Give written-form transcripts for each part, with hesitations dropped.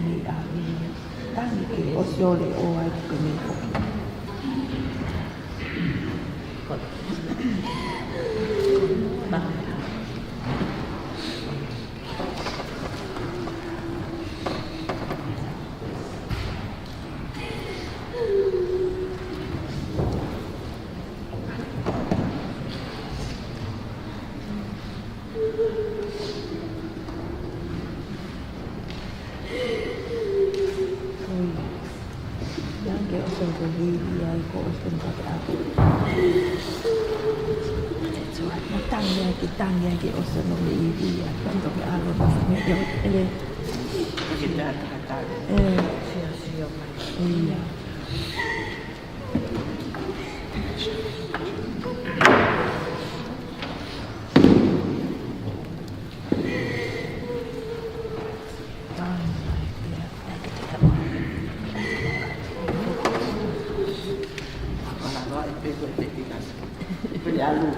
ni a tangi ke o siole o ai ke ni hoki. Yang o sen ko hivi ai ko o sen ka ako. So mo tangia ki o sen no hivi ai tanto ke alo no me yo ele. Kita kata. Sia-sia. Iya. Lalu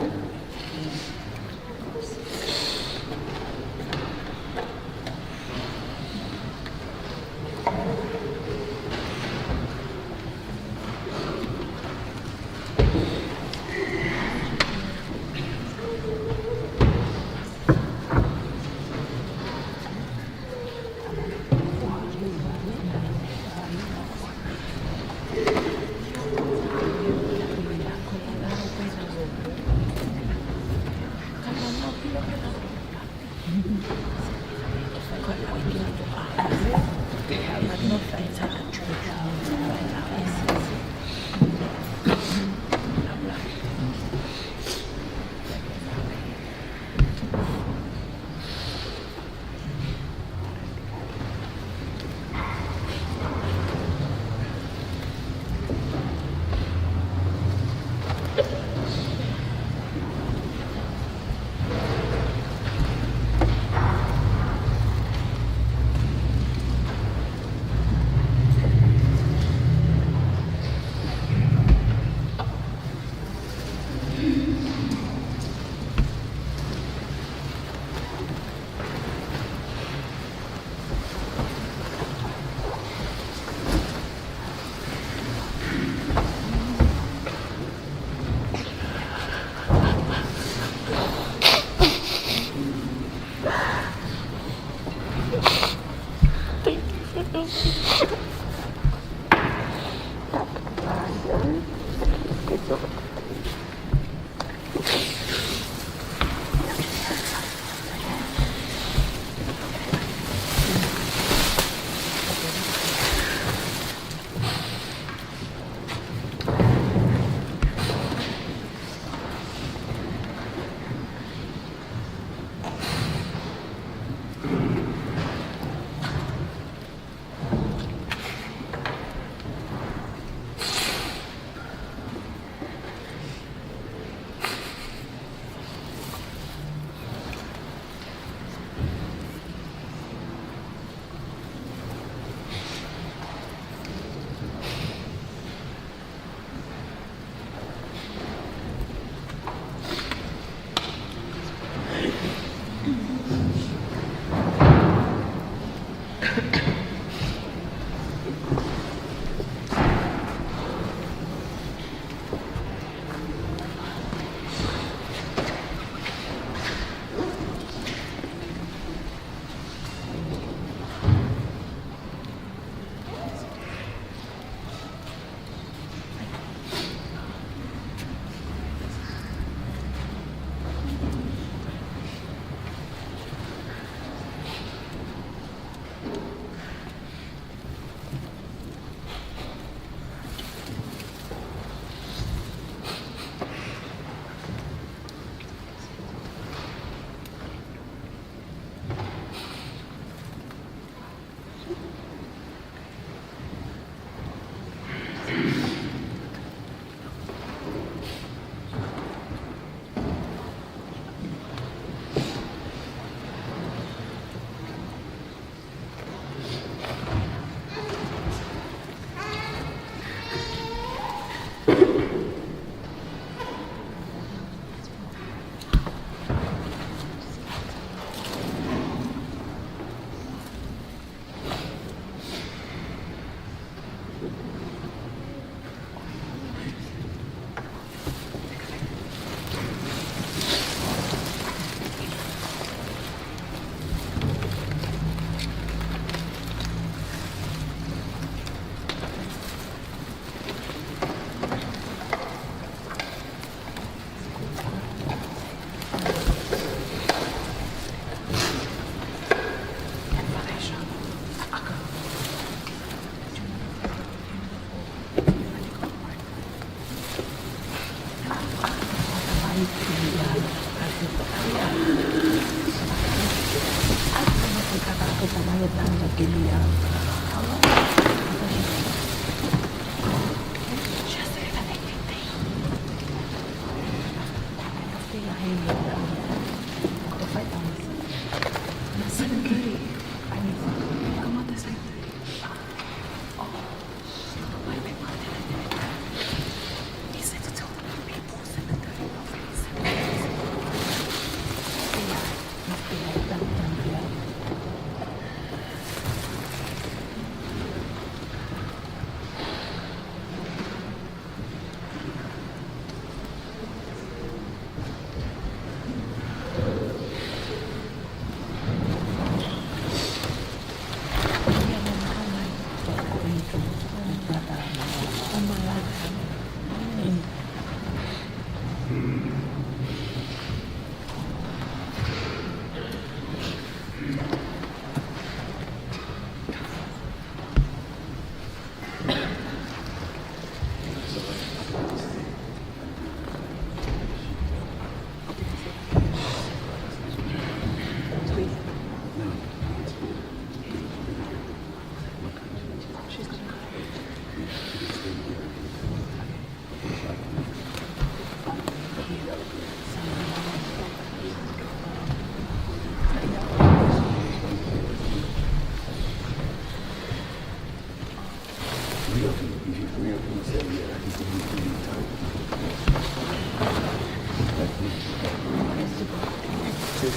Eu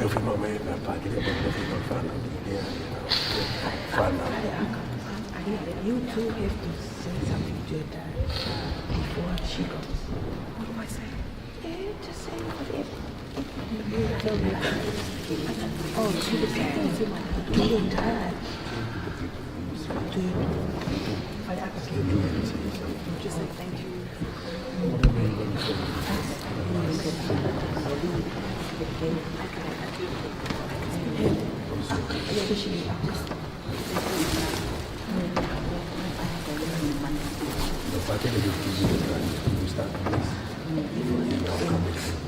vi uma mãe na pagina, eu vi uma fala, fala. You two have to say something to your dad before she goes. What do I say? Yeah, just say whatever. You tell me. Oh, she was saying to your dad. Just say thank you. Lo fate che devo chiudere Stati Uniti.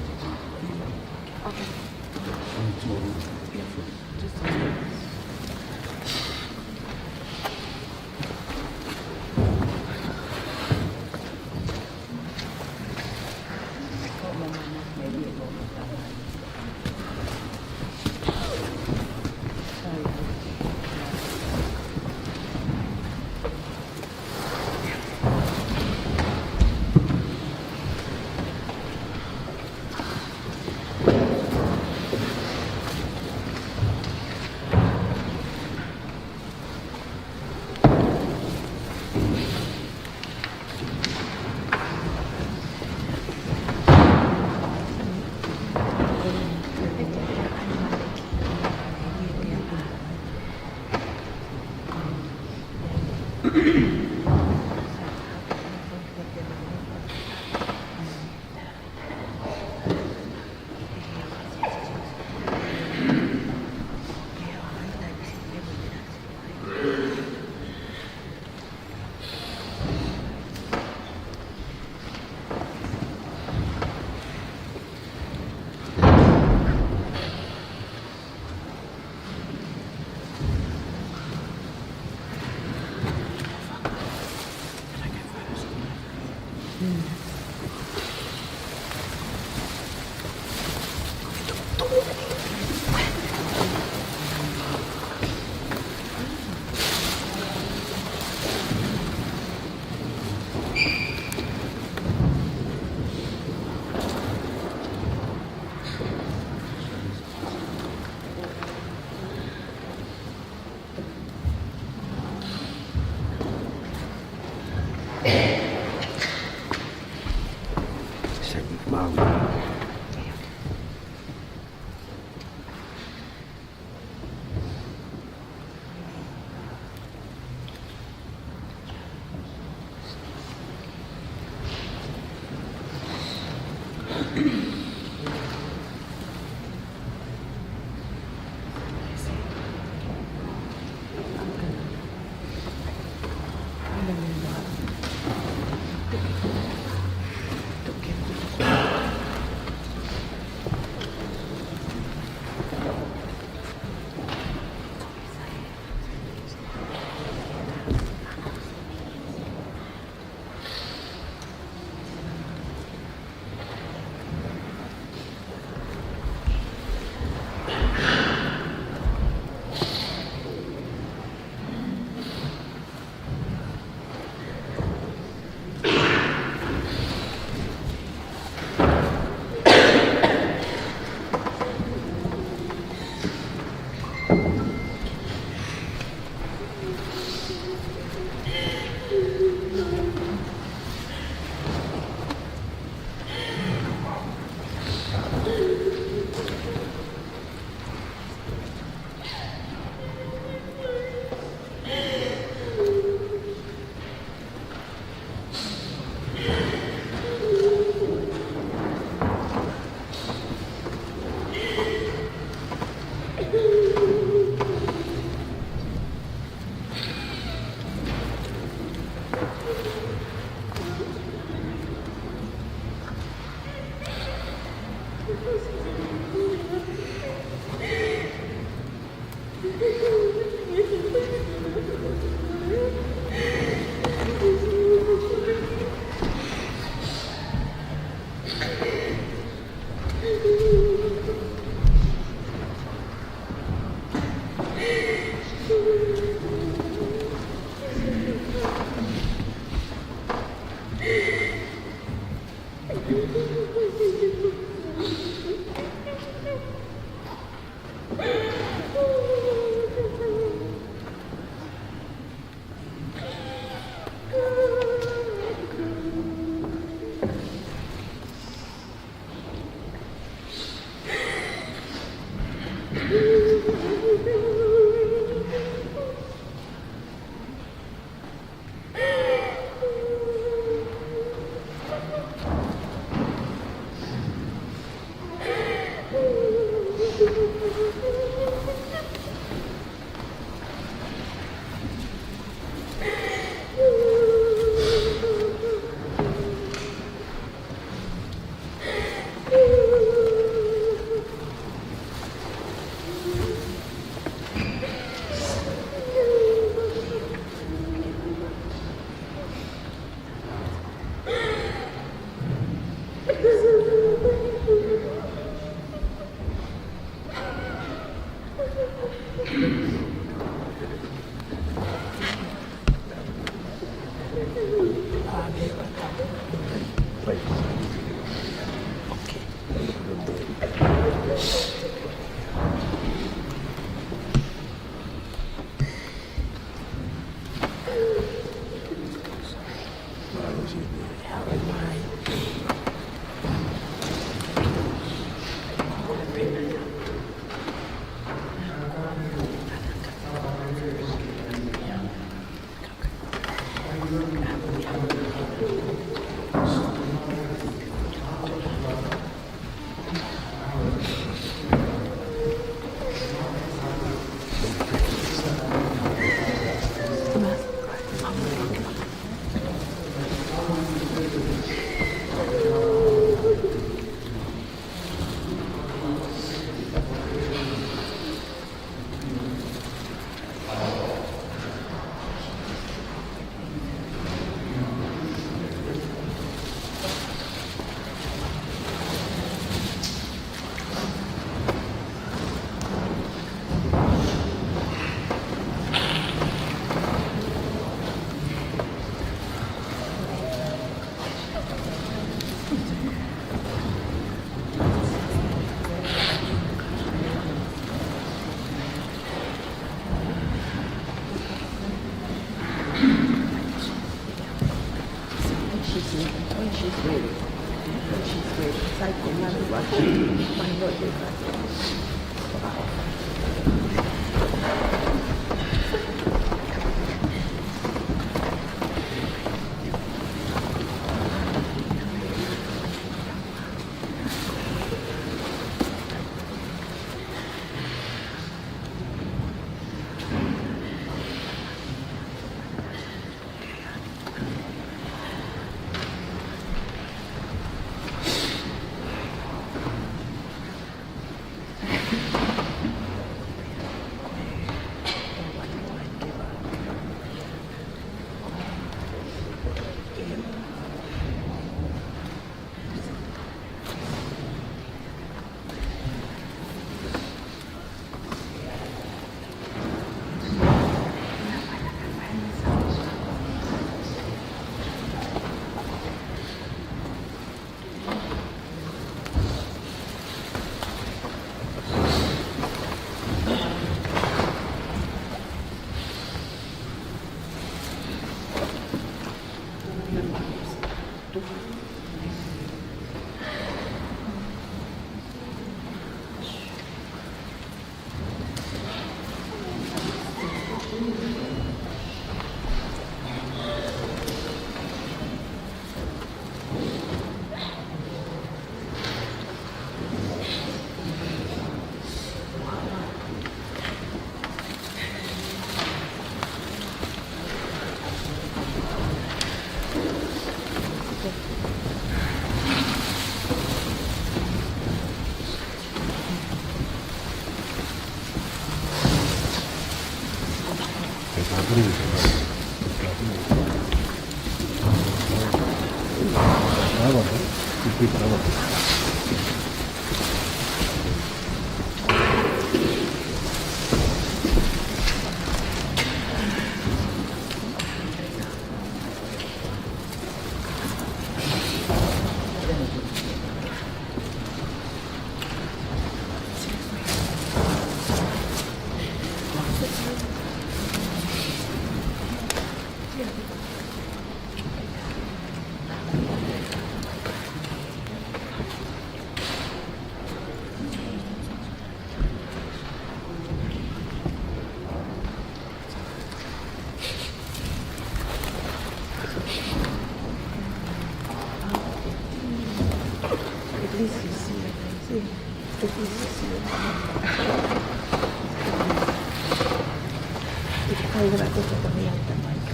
Allora questo come alta manca.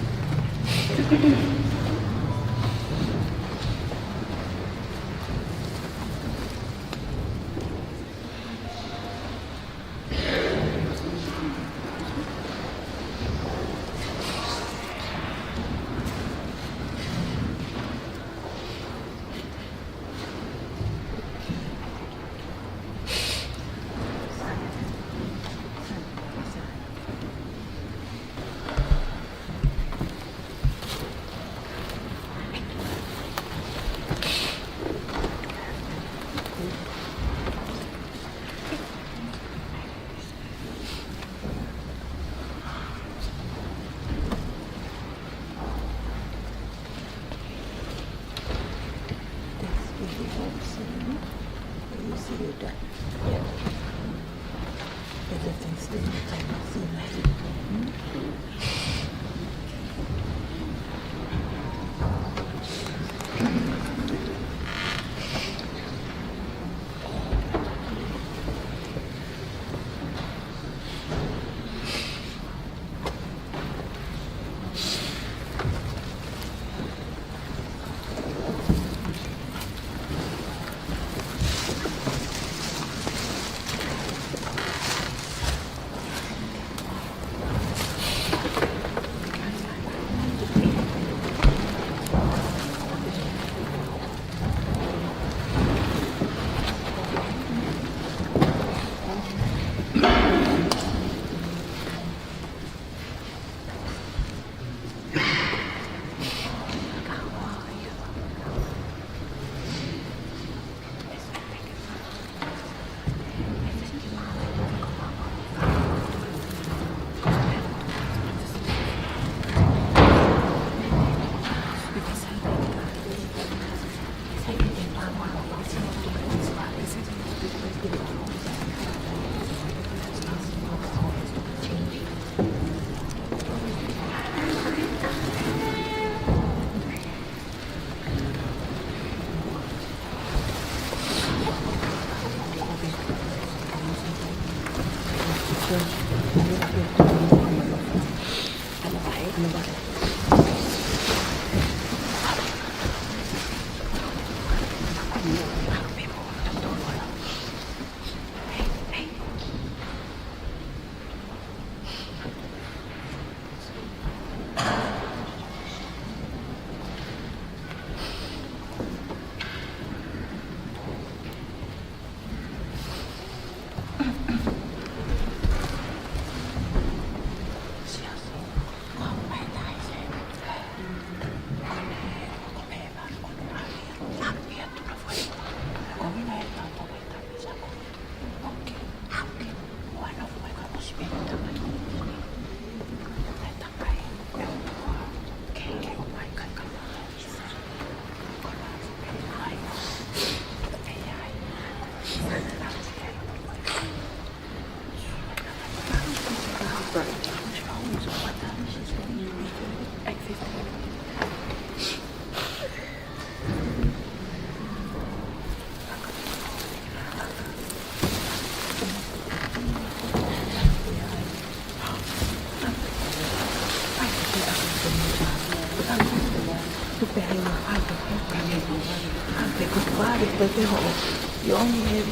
You only have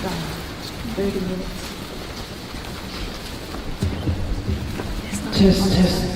30 minutes. Test.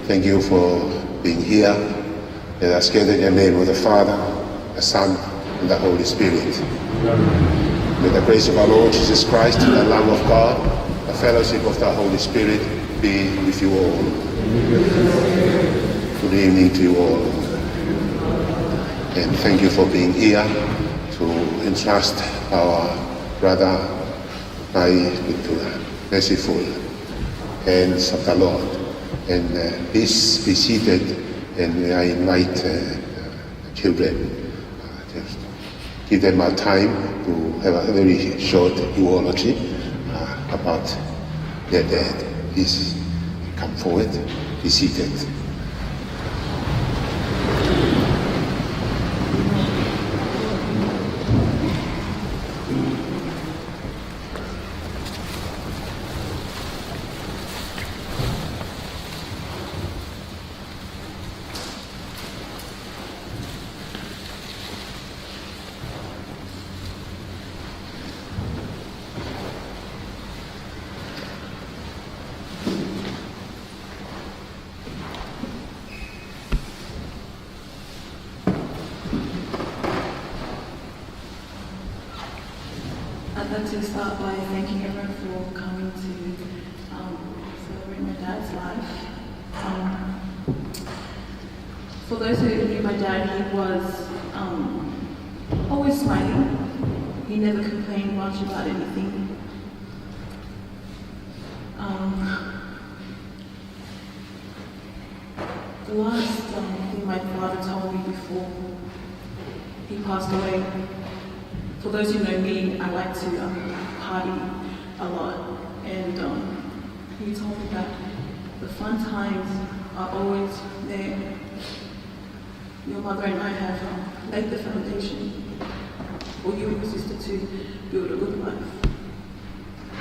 Thank you for being here. Let us gather in the name of the Father, the Son, and the Holy Spirit. May the grace of our Lord Jesus Christ, the love of God, the fellowship of the Holy Spirit be with you all. Good evening to you all. And thank you for being here to entrust our brother into the merciful hands of the Lord. And please be seated, and I invite the children, just give them a time to have a very short eulogy about their dad. Please come forward, be seated. I'd like to start by thanking everyone for coming to celebrate my dad's life. For those who knew my dad, he was always smiling. He never complained much about anything. The last thing my father told me before he passed away, for those who know me, I like to party a lot, and he told me that the fun times are always there. Your mother and I have laid the foundation for you and your sister to build a good life.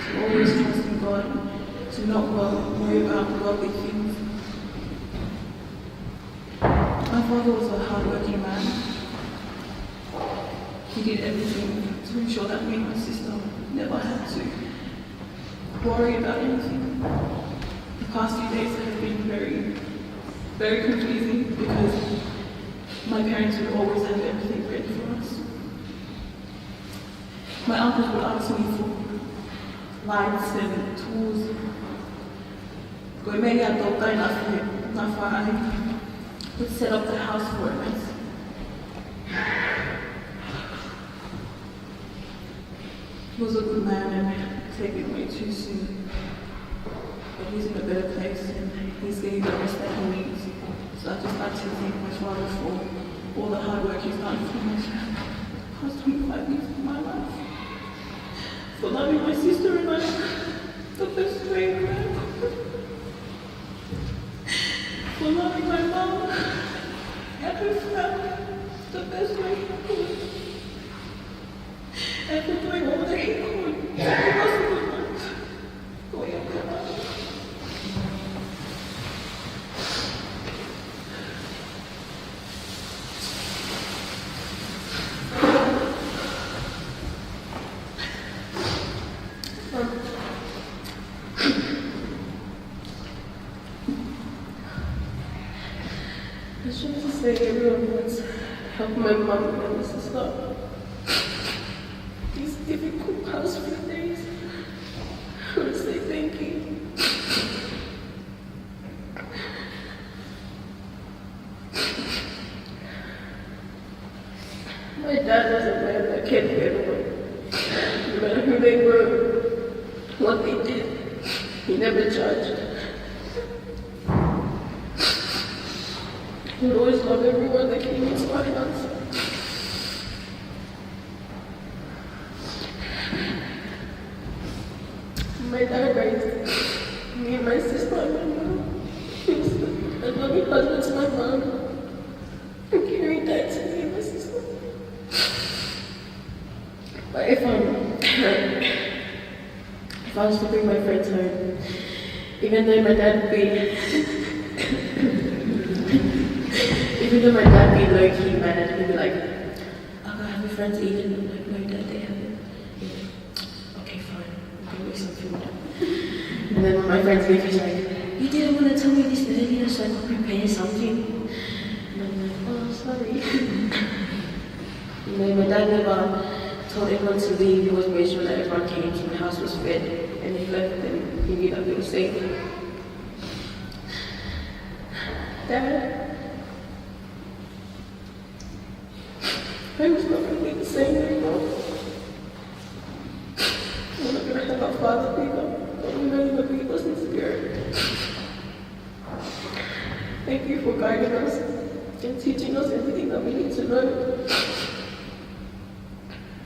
To always trust in God, to not worry about worldly things. My father was a hard-working man. He did everything to ensure that me and my sister never had to worry about anything. The past few days have been very, very confusing because my parents would always have everything ready for us. My uncles would ask me for lights and tools. I would set up the house for us. was a good man and taken way too soon. But he's in a better place and he's getting the rest that he needs. So I just like to thank my father for all the hard work he's done for me the past 25 years of my life. For loving my sister and I the best way I could. For loving my mom and her family the best way I could. And for doing all that he could to give us a good life. Go ahead, come on. I just want to say everyone wants help my mom and my sister. These difficult past few days. I want to say thank you. My dad was a man that cared for everyone. No matter who they were, what they did, he never judged. He would always love everyone that came into our house. My dad raised me and my sister and my mom. He was a loving husband to my mom. And carried that to me and my sister. But if I was to bring my friends home, even though my dad would be low-key mad, he'd be like, I'll go have my friends eat, and I'm like, no dad, they haven't. Okay, fine, I'll bring me some food. And then when my friends leave, he's like, you didn't want to tell me this earlier so I could prepare something. And I'm like, oh, sorry. You know, my dad never told everyone to leave. He always made sure that everyone came so the house was fed. And if he left, then he knew that we were safe. Dad, I was not going to be the same anymore. We're not going to have our father figure, but we know that we was in spirit. Thank you for guiding us and teaching us everything that we need to know.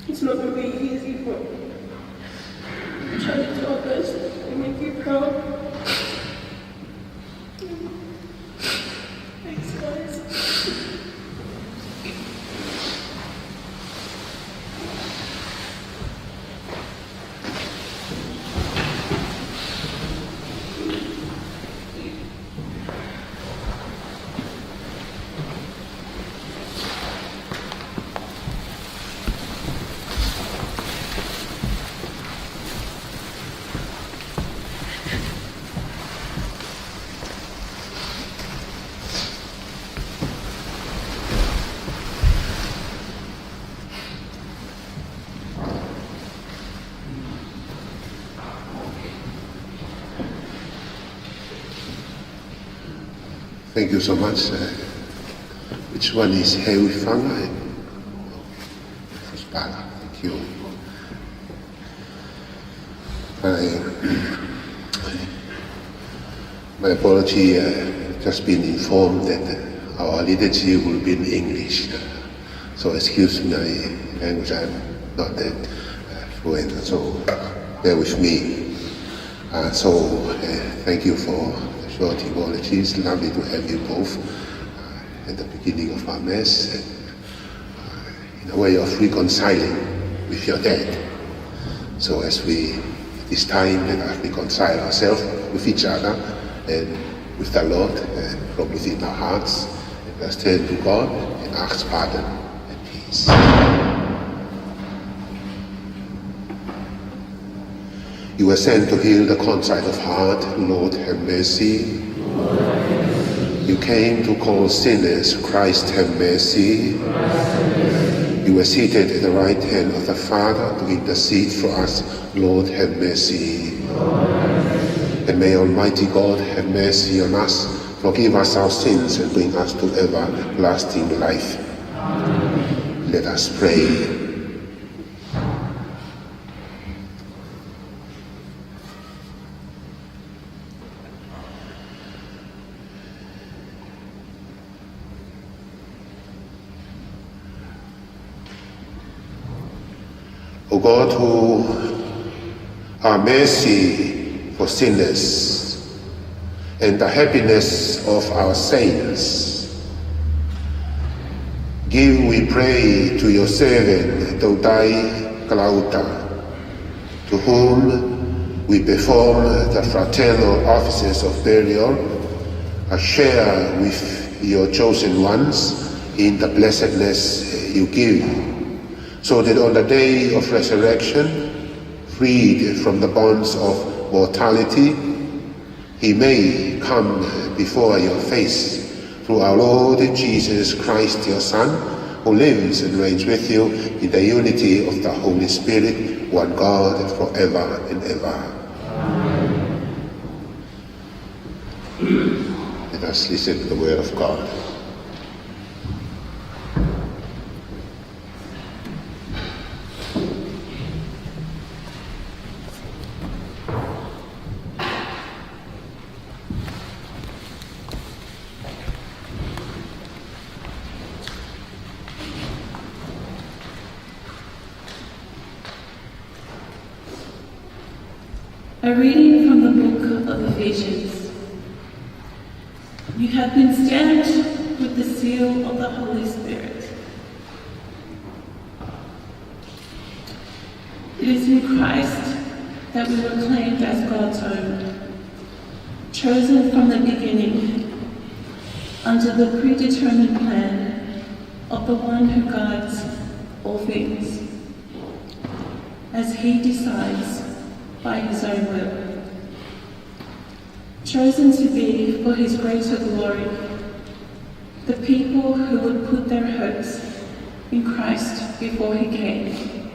It's not going to be easy, but we're trying to do our best and make you proud. Thanks, guys. Thank you so much. Which one is Hewi Fanga? Fuspala. Thank you. My apology, just been informed that our liturgy will be in English. So excuse my language, I'm not that fluent, so bear with me. Thank you for short apologies. Lovely to have you both at the beginning of our Mass, in a way of reconciling with your dad. So as we, this time, let us reconcile ourselves with each other and with the Lord from within our hearts. And let's turn to God and ask pardon and peace. You were sent to heal the contrite of heart. Lord, have mercy. You came to call sinners. Christ, have mercy. You were seated at the right hand of the Father to intercede for us. Lord, have mercy. And may Almighty God have mercy on us, forgive us our sins, and bring us to everlasting life. Let us pray. O God, who are mercy for sinners and the happiness of our saints, give, we pray, to your servant Dodai Klauta, to whom we perform the fraternal offices of burial, a share with your chosen ones in the blessedness you give, so that on the day of resurrection, freed from the bonds of mortality, he may come before your face through our Lord Jesus Christ, your Son, who lives and reigns with you in the unity of the Holy Spirit, one God, forever and ever. Let us listen to the word of God. A reading from the book of Ephesians. You have been stamped with the seal of the Holy Spirit. It is in Christ that we were claimed as God's own, chosen from the beginning under the predetermined plan of the one who guides all things, as he decides by his own will, chosen to be for his greater glory, the people who would put their hopes in Christ before he came.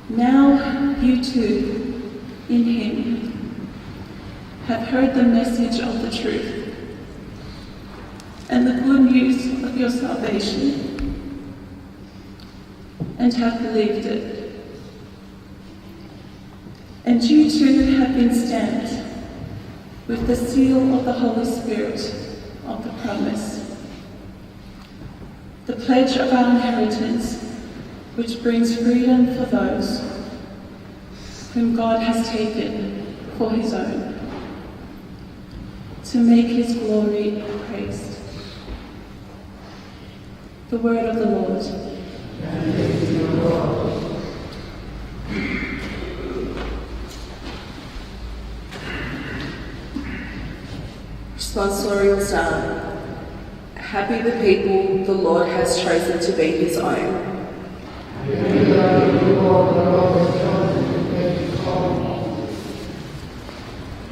Now you too, in him, have heard the message of the truth and the good news of your salvation, and have believed it. And you too have been stamped with the seal of the Holy Spirit of the promise, the pledge of our inheritance, which brings freedom for those whom God has taken for his own, to make his glory praised. The word of the Lord. Sponsorial Psalm. Happy the people the Lord has chosen to be his own.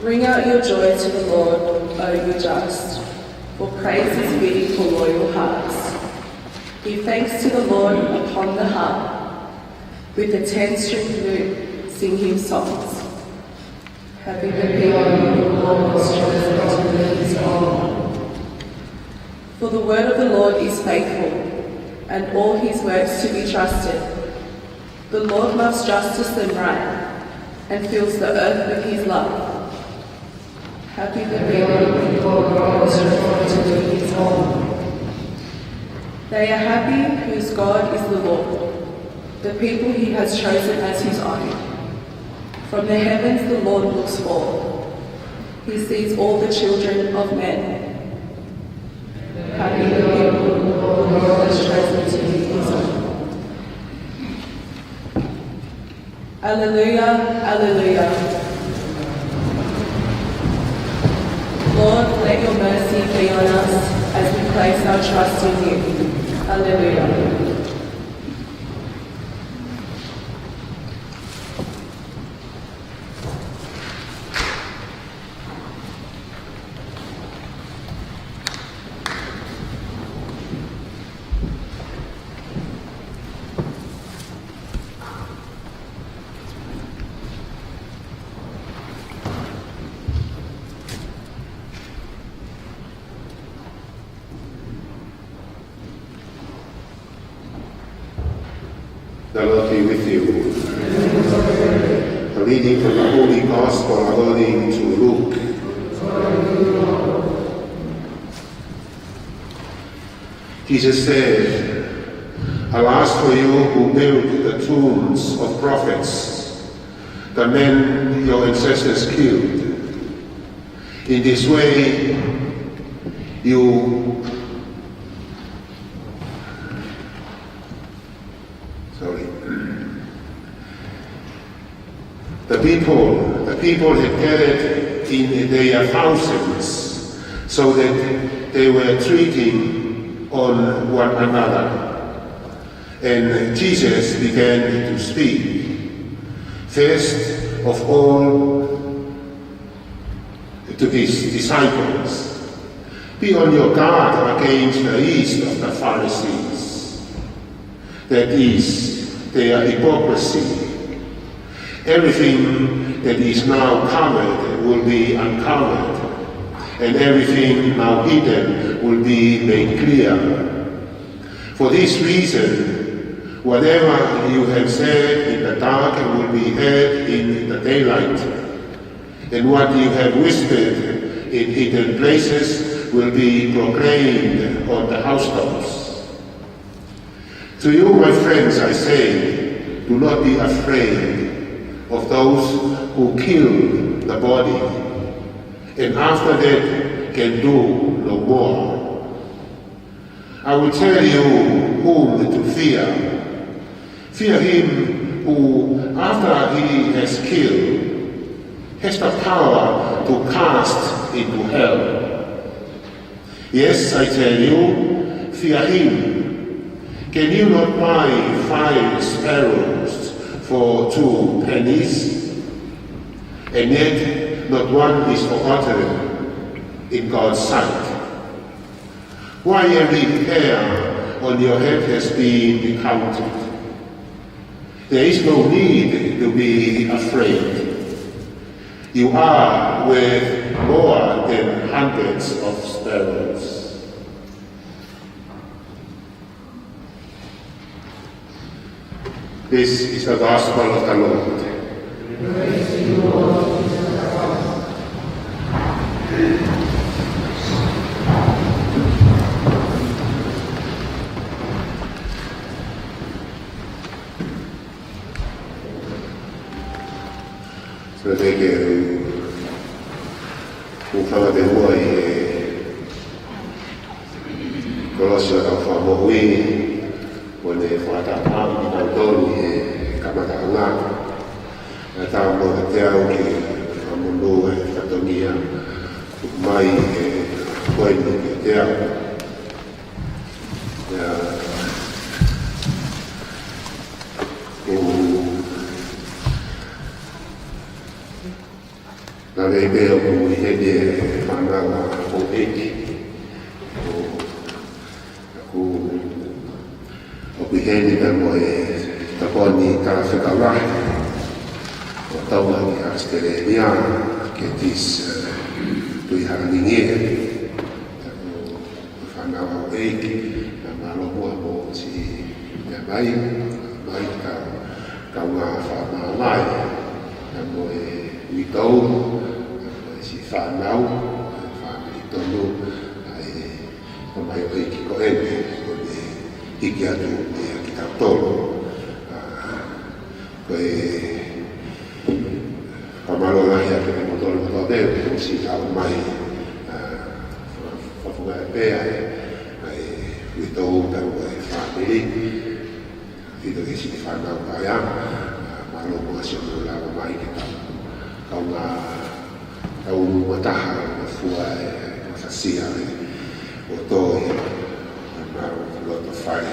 Ring out your joy to the Lord, O you just, for praise is fitting for loyal hearts. Give thanks to the Lord upon the harp, with the 10-stringed lute sing him songs. Happy the people the Lord has chosen to be his own. For the word of the Lord is faithful, and all his works to be trusted. The Lord loves justice and right, and fills the earth with his love. Happy the people the Lord has chosen to be his own. They are happy whose God is the Lord, the people he has chosen as his own. From the heavens the Lord looks forth. He sees all the children of men. Happy the people the Lord has chosen to be his own. Alleluia, alleluia. Lord, let your mercy be on us as we place our trust in you. Alleluia. The Lord be with you. A reading from the Holy Gospel according to Luke. Jesus said, Alas for you who build the tombs of prophets, the men your ancestors killed. In this way, the people had gathered in their thousands, so that they were treating on one another. And Jesus began to speak, first of all to his disciples. Be on your guard against the yeast of the Pharisees, that is, their hypocrisy. Everything that is now covered will be uncovered, and everything now hidden will be made clear. For this reason, whatever you have said in the dark will be heard in the daylight, and what you have whispered in hidden places will be proclaimed on the housetops. To you, my friends, I say, do not be afraid of those who kill the body, and after that can do no more. I will tell you whom to fear. Fear him who, after he has killed, has the power to cast into hell. Yes, I tell you, fear him. Can you not buy 5 sparrows for 2 pennies? And yet not one is forgotten in God's sight. Why every hair on your head has been counted? There is no need to be afraid. You are worth more than hundreds of sparrows. This is the gospel of the Lord. Praise to you, Lord. Perché un fama di voi conosce la fama qui quando è fatta parte da doni e camatana la tavola da teo che famo noi fatto mia mai poi di teo la veo come vede mandava con ecchi o quindi da voi da poi casa calata o tavola di asteria che dis tu harmoniere fanno con ecchi ma lo può si da mai ka una fa mai da voi we go si fa now fa tono ai come io che corrente e che ha tutto e che ha tutto poi come allora ya che non torno da dentro si fa ormai fa fuori ai we go da voi family vedo che si fanno ma non possiamo la mai che au mataha fua fasia o toi ma lo fai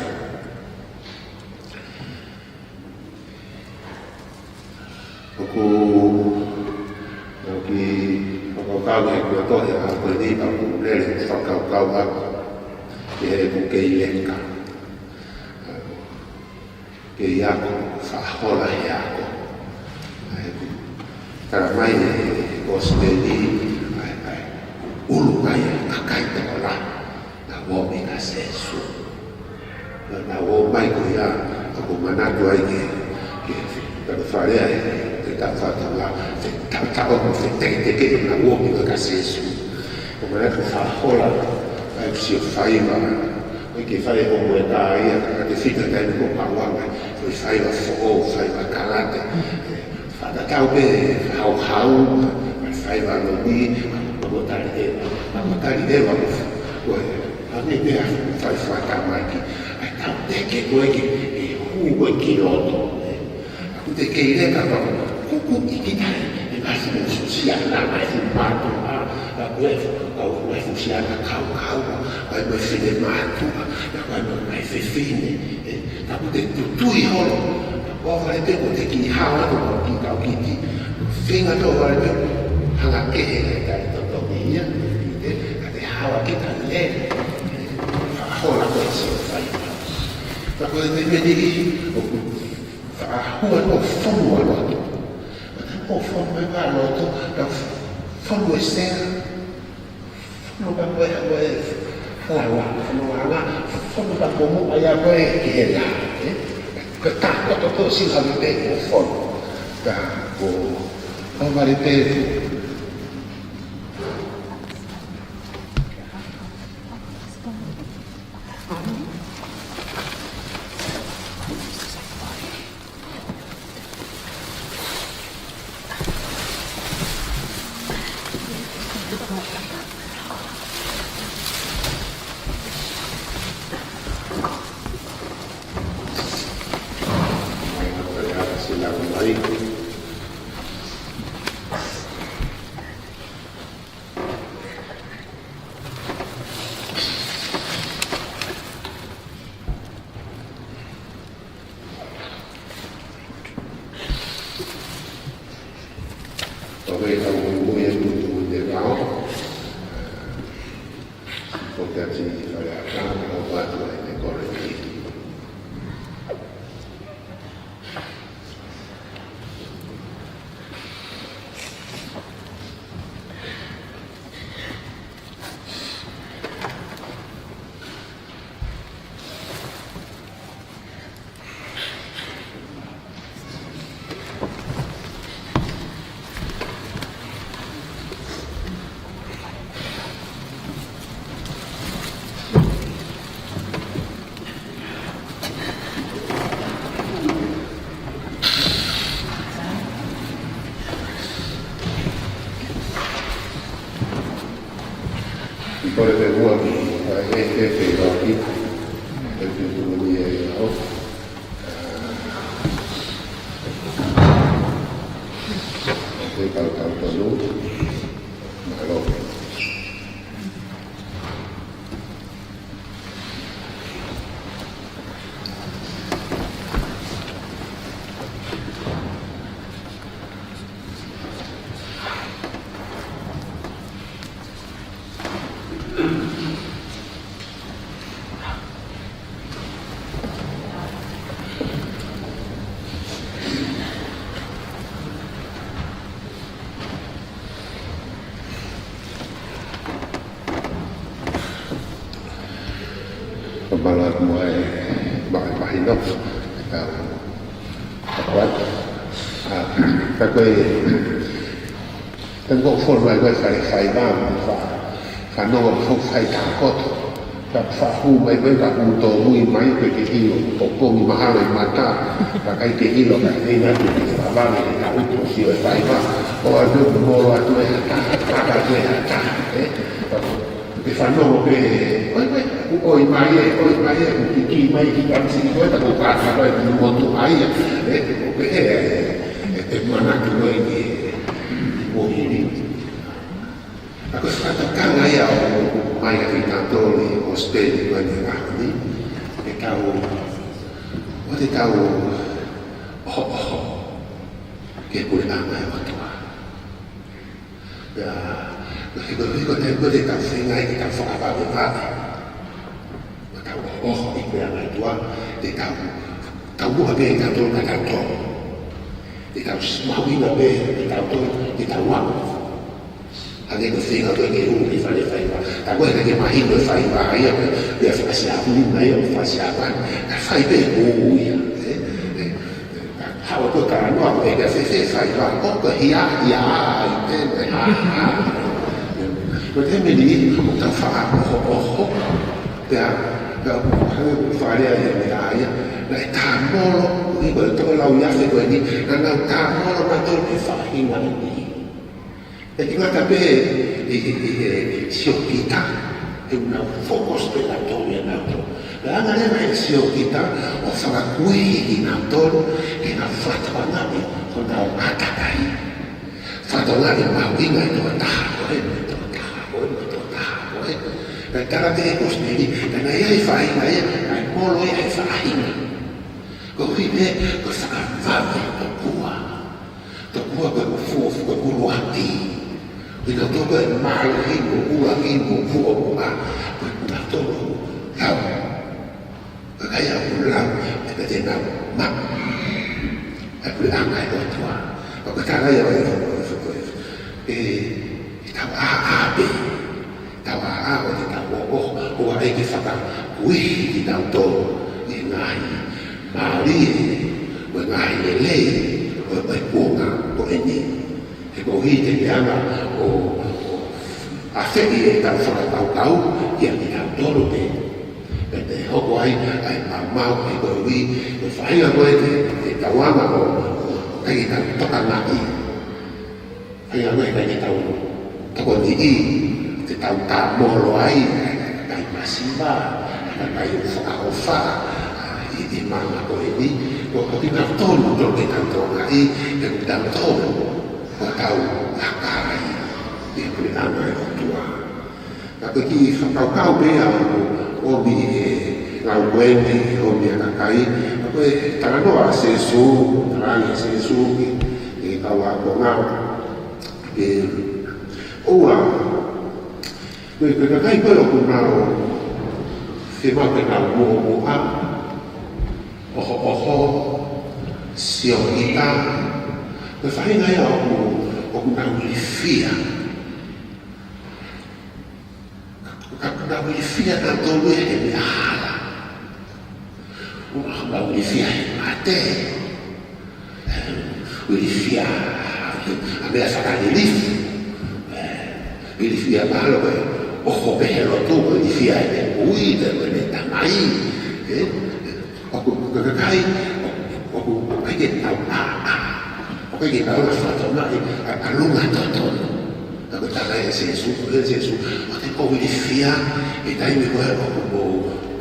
aku kau yang kau tahu ya apa ni aku lelak kau aku dia bukan lelak ke aku fahola ya aku karena main bos dedi ulu kaya kakai tola na wo mi kasesu na wo mai ko ya aku mana tu ai ke kalau fare ai te ta fata la ta o te ke na wo mi kasesu o mana ko fa hola ai si fai ba ke whai o moe tā ia, ka te whita kai nuko pawanga, koi whai wa whoo, whai wa karate, whakatau pe hau hau, whai wa loni, mamotari ewa koe, ane te a whai whakamaki, ai tau teke koe ki e hui koe ki roto, aku te kei reka wau, kuku iki tai, e kasi me susiana, mai fu mātu, a koe au mai fusiana kau kau, ai mai whine mātu, ai mai whiwhine, aku te tutui holo, o whare te ko te ki hawa to ki kau kiti, whinga to whare te, hanga kehe nei kai toto ia, ka te hawa ki ta le, whahola koe si o whai. Ka koe te meni i, whahua no whonua loto, o whonua ngā loto, ka whonua sera, whonua ka koe a koe, whalawa, whonua ngā, whonua ka komu ai a koe ki he la, ka tā koto to si hawi te o whonu, ka o whawari te Por el agua, este pegado aquí, el que tuvo el día de la otra. Este calcauto luz, malo. Malah mulai bahinok kuat tapi tengok phone mai quay phải ba phải nó không phải cả cốt gặp phải hu mai với gặp hu tổ mui máy về cái yêu của cô mà hai người mà ta và cái yêu là cái này là phải ba người cả hu tổ siêu phải ba còn được mua là tôi ta tôi ta cái phản đồ về ôi mai cái mai cái cảm xúc với ta cũng cả rồi một tụ ai cái mà nó cái người mua gì aku katakan ayah mai cái kantor di hostel di mana ni dia tahu dia boleh amai waktu ya Gue tak sengai kita apa berat. Tahu itu yang tua dia tahu apa yang kantor kantor. Dia tahu semua ini apa dia tahu apa. Ada yang sengai tu yang rumah di sana. Tak boleh lagi main di sana. Ayah dia siapa ni ayah siapa. Saya beru ya. Hal tu kan orang dia saya oh ke ya itu Bởi thế mình đi một tác phẩm ya ka whaare a ia mea aia, lai tā moro, i koe toko lau iafe koe ni, na tā moro mato me whahinga ni. E ki ngata pe sio kita, e una focus pe la toria na to. La anga lena e sio kita, o whakakui i na toro, e na whatawangami, o na o atakai. Whatawangami mauinga i toa taha koe, toa taha koe, toa taha koe. Kai tara te e kosneri, kai ia i whahinga ia, kai molo ia i whahinga. Ko hui me, ko whakawame to kua. To kua koe ko fuofu, ko kuruati. Ina toko e maru himo, ua himo, fuo mua. Koe kuna toko, lau. Kai au lau, e ka te nau, ma. E kule anga e rotua. Ko tara ia wai fuko e tau a-ape. Tau a-a o te tau o a eke whaka kuihi ki tau tō i ngahi maari o ngahi e lei o e kuonga o e ni. E ko hi te meanga o a wheki e tau whakatau i a ki tau tōro te. E te hoko ai mau e koe ui o whahinga koe te tauanga o kai tau toka ngaki. Whahinga koe kai tau toko ni i te tau tā moro ai, kai masiva, kai whakaofa, i mana koe ni, ko ki tau tonu tō ke tau tōna i, e ku tau tōnu, ko tau hakarai, i kuri nana e rotua. Ka koe ki whakaukau pēa o mi e ngau wene, o mi a kakai, ka koe taranoa sesu, tarani sesu, e kau a ko ngau. Oa, koe kakai koe o kunao, whima koe ngau mua, oho, sio ita, koe whahinga ia o kunao i whia. Ka kunao i whia na tolu e he mea hala. Kunao i whia he mate. Ui whia, a mea whakani lifu. Ili fia mahalo koe, oho pehelo tuko, ili fia e me ui, te koe me tamai. Oku kakai, oku kaike tau a. Oku kaike tau na whatona, a lunga totono. Tako tana e sesu, o te kou ili fia, e taimi koe oku mo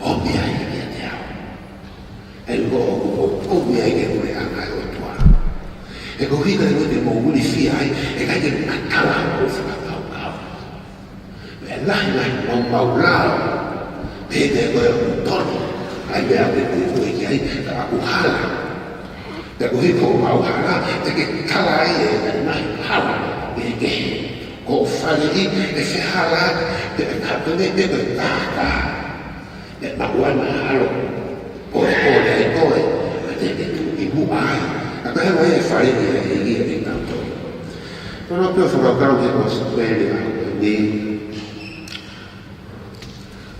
omia i kia te au. E luko oku mo omia i ke kure anga e otua. E kou hika e koe te mo uli fia ai, e kaike matala o whakaka. Lahi mau lao, pēte koe o tono, ai mea te koe ki ai, ka aku hala. Te koe ko mau hala, te ke kala ai e ka nahi hala, e ke ko whare i, e whi hala, te kapene e koe kāka. E mahuana halo, koe ai koe, te ke tu i mu ai. A koe hewa e whare i e ia e tanto. Tono pio whakakau ke ko sakwele a ni,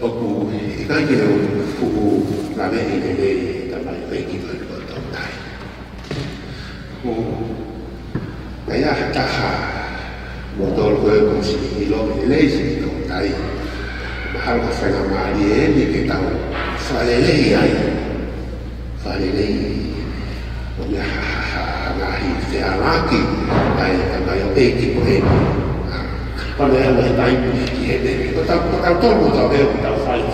oku i kai kere o fuku la me i te rei tamai reiki mai ko tau tai. Ko kai a taha mo tolu koe ko si i lo me lei si tau tai. Mahalo ka whainga maari e ni ke tau whalelei ai. Whalelei o mea ngahi te araki ai tamai o eiki po e. Quando era mais time, eu estava todo mundo a ver, eu estava falando,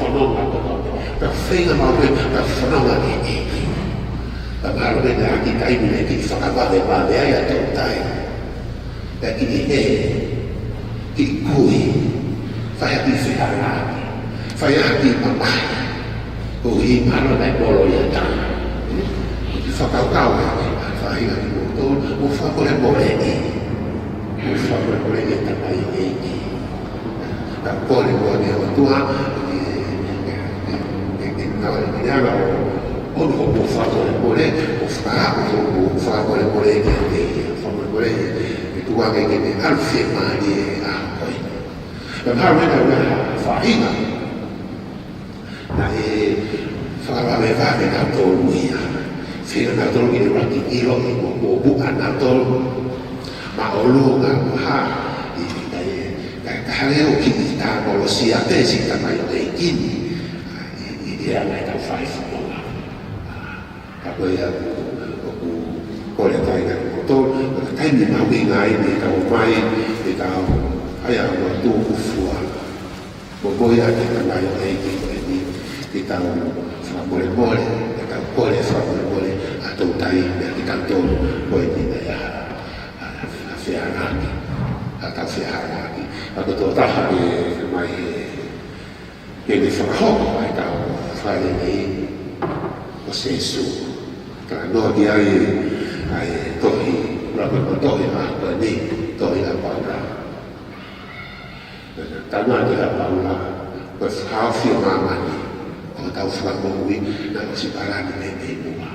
eu fiz a mão, eu falando aqui. A mão de aqui está aí, né? Que só acaba de bater aí até o time. É que que cui, faz aqui ferrar, faz aqui papai, o rio malo da bolo e tá. Só calcal, faz aqui o favor é bolete. O favor é que está aí a pole pole o tua na hora o favor é pole o favor é pole que o favor é pole que tu vai que te alfe mari a coi a parte da faina na fala me va que tá todo dia fica na todo que vai que ilo o bu anatol ma olunga ha i hare o ki ta ko si a te si ta mai o te kini ia mai tau whai whanonga. Ka koe ia ku kore tai ka koto, ka taimi maui ngai ni tau mai, ni tau ai au wa tū ufua. Ko koe ia ki tangai o eiki koe ni tau whamore more, ni tau kore whamore more, a tau tai mea ki tau tōru koe ni na ia a whiaraki, a tau whiaraki. A koto taha e mai e ni whakahoko ai tau whare nei o Sesu. Ka no di ai tohi, rapa ko tohi ma ko ni tohi a paura. Tana di a paura, ko hawhi o mamani, o tau whakamohui na o si parani me me mua.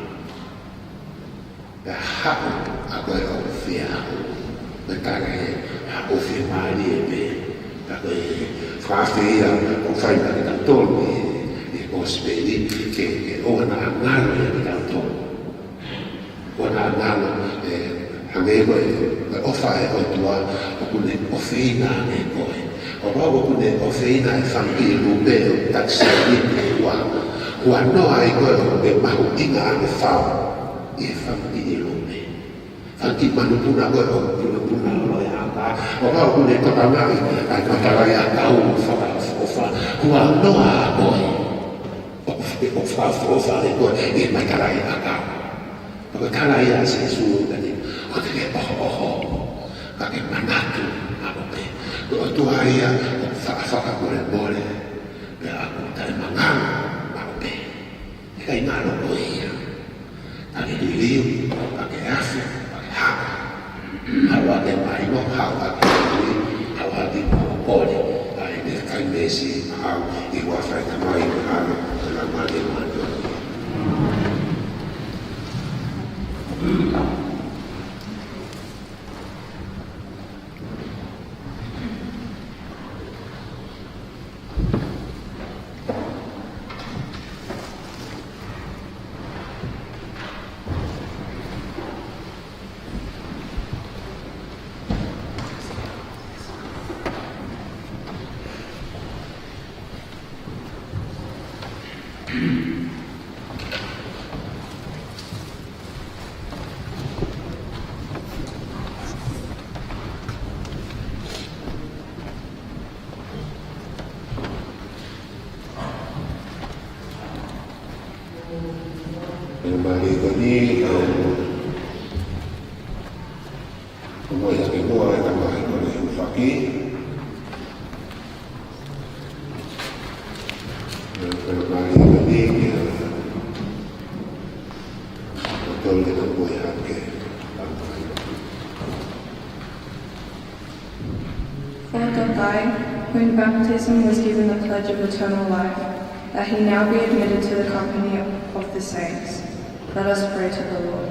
Ka haku a koe o whiahu, me tara e hako whi maari e me, ka koe whawhia o whaina ki tau tonu e gospeli ke o na ngaro e ki tau tonu. O na ngaro e hangego e ofa e o tua o kune ofeina e koe. O wau o kune ofeina e whangi e lume o taksi e ni ua. Ua noa e koe o e mahu inga ane whao e whangi e lume. Whangi manupuna koe o puna loe anga. O wau kune tokangai ai matarai a tau whaka ua noa a koe. O wha e koe e matarai a tau. Ko tala ia se su dani o te ke oho ka ke manatu a ope o tua ia whaka kore mole pe a ko tai manganga a ope e kai ngalo o ia ka ke liu ka ke afi ka ke haka hawa ke mai no hawa ke liu hawa ke pole a e ne kai mesi hau i wafai tamai hano na mali mando. Marido ni como ya que no hay más con el aquí pero marido ni todo el que no voy a que Father God, who in baptism was given the pledge of eternal life, that he now be admitted to the company of the saints. Let us pray to the Lord.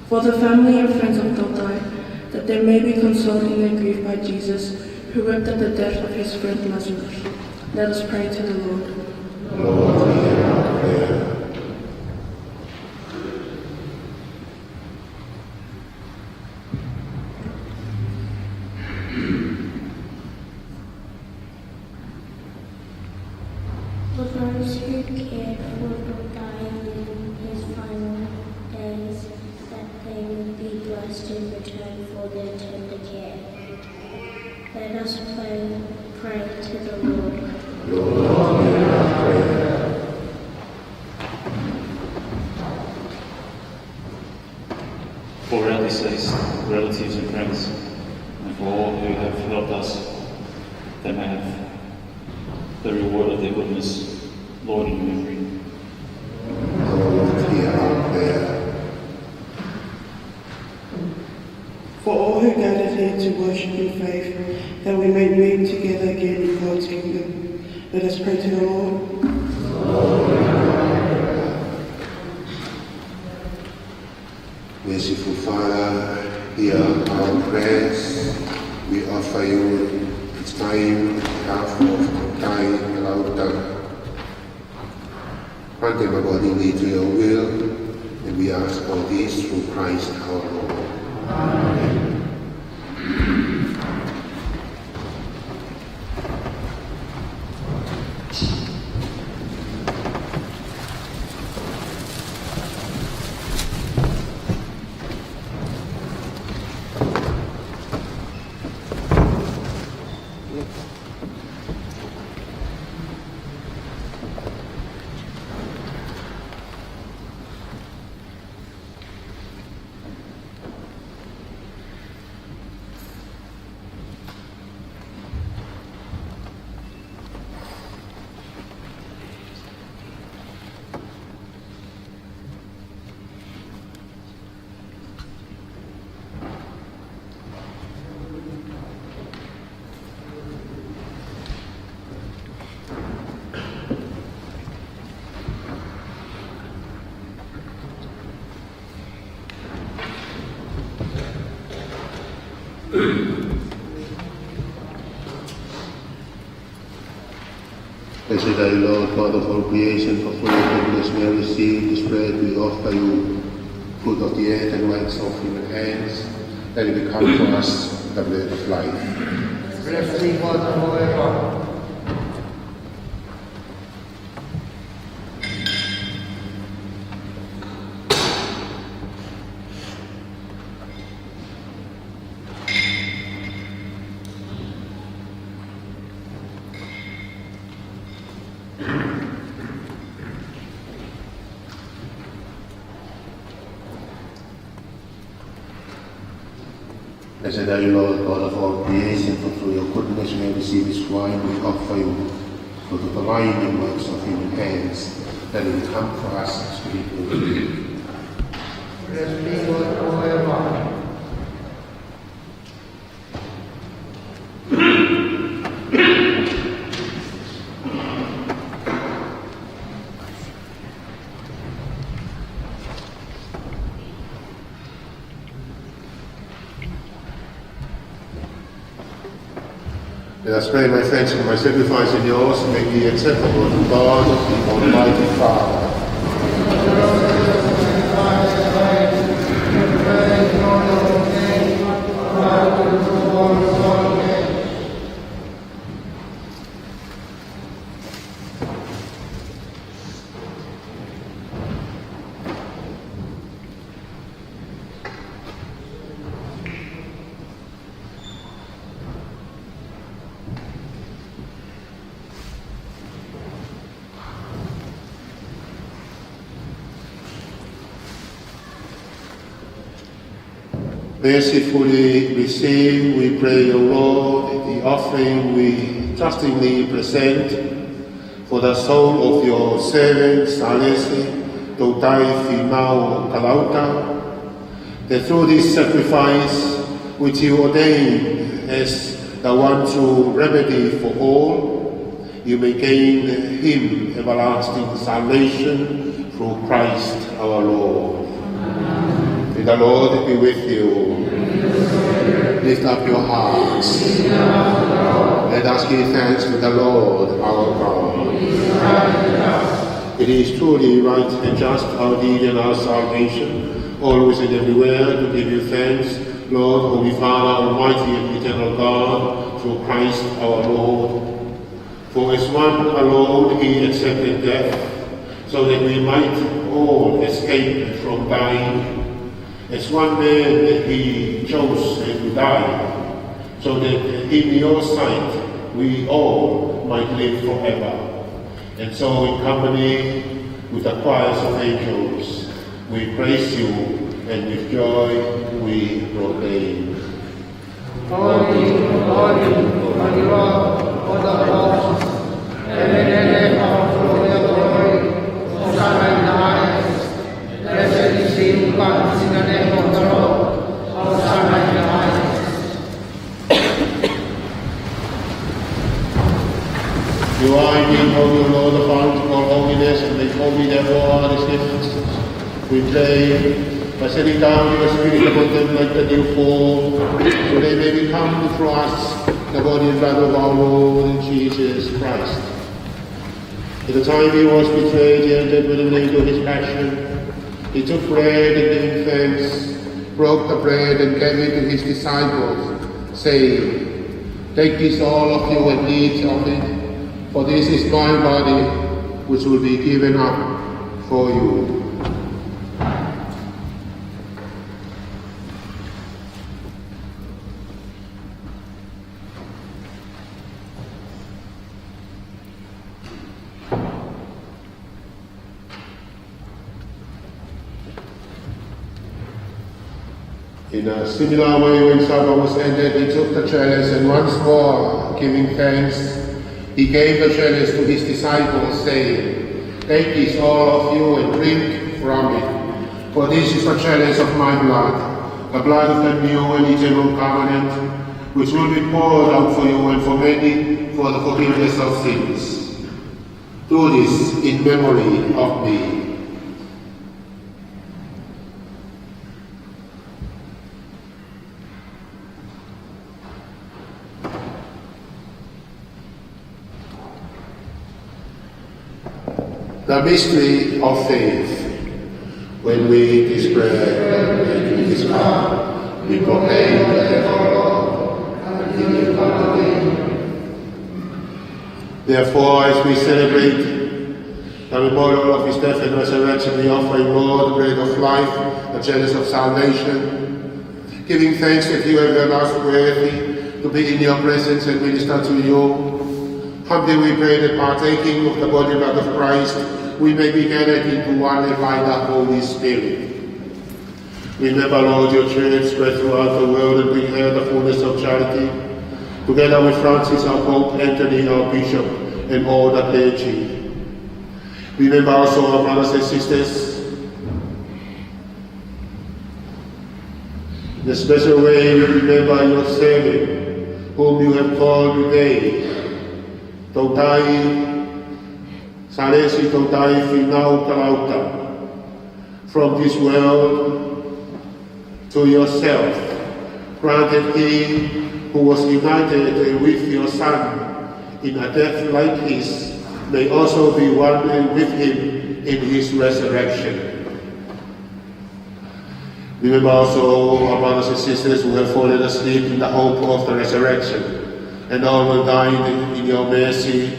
For the family and friends of Tautai, that they may be consoled in their grief by Jesus, who wept at the death of his friend Lazarus. Let us pray to the Lord. For those who cared for Tautai in his final days, that they will be blessed in return for their tender care. Let us pray to the Lord. For our deceased relatives and friends, and for all who have helped us, they may have the reward of their goodness, Lord, in memory. For all who gathered here to worship in faith, that we may meet together again in God's kingdom. Let us pray to the Lord. Merciful Father, hear our prayers. We offer you this time, half of time, Lauta. Grant them accordingly to your will, and we ask all this through Christ our Lord. Amen. Blessed are you, Lord, God of all creation, for full of goodness may I receive this bread we offer you, fruit of the earth and works of human hands, that it become for us the bread of life. Blessed be God forever. Blessed are you, Lord, God of all creation, for through your goodness may I receive this wine we offer you, fruit of the vine and works of human hands, that it become for us spiritual food. Blessed be God forever. Let us pray, my friends, for my sacrifice and yours may be acceptable to God, the Almighty Father. Mercifully receive, we pray, O Lord, the offering we trustingly present for the soul of your servant Salesi Totai Fimao Kalauta, that through this sacrifice which you ordain as the one true remedy for all, you may gain him everlasting salvation through Christ our Lord. May the Lord be with you. Lift up your hearts. Let us give thanks to the Lord our God. It is truly right and just, our deed and our salvation, always and everywhere to give you thanks, Lord, Holy Father, Almighty and eternal God, through Christ our Lord. For as one alone he accepted death, so that we might all escape from dying. As one man that he chose to die, so that in your sight we all might live forever. And so in company with the choirs of angels, we praise you, and with joy we proclaim. Holy, holy, holy Lord, God of hosts, heaven and earth are full of your glory. Hosanna in the highest. Blessed is he who comes in the name of the Lord. Hosanna in the highest. You are indeed holy, O Lord, the fount of all holiness, and make holy therefore our existence. We pray, by sending down your Spirit upon them like the dew fall, so they may become for us the body and blood of our Lord Jesus Christ. At the time he was betrayed, he entered willingly into his passion. He took bread and giving thanks, broke the bread and gave it to his disciples, saying, "Take this all of you and eat of it, for this is my body, which will be given up for you." In a similar way, when supper was ended, he took the chalice and once more, giving thanks, he gave the chalice to his disciples, saying, "Take this, all of you, and drink from it. For this is the chalice of my blood, the blood of the new and eternal covenant, which will be poured out for you and for many for the forgiveness of sins. Do this in memory of me." The mystery of faith. When we eat this bread and drink this cup, we proclaim the death of the Lord until he comes again. Therefore, as we celebrate the memorial of his death and resurrection, we offer him, Lord, the bread of life, the chalice of salvation, giving thanks that you have done us worthy to be in your presence and minister to you. Humbly we pray that partaking of the body and blood of Christ, we may be gathered into one and by the Holy Spirit. Remember, Lord, your church spread throughout the world and bring her the fullness of charity, together with Francis, our Pope, Anthony, our Bishop, and all the clergy. Remember also our brothers and sisters. In a special way, we remember your servant, whom you have called today, Tautai Salesi Tautai Finau Kalauta, from this world to yourself, granted he who was united with your Son in a death like his, may also be one with him in his resurrection. Remember also our brothers and sisters who have fallen asleep in the hope of the resurrection, and all will die in your mercy.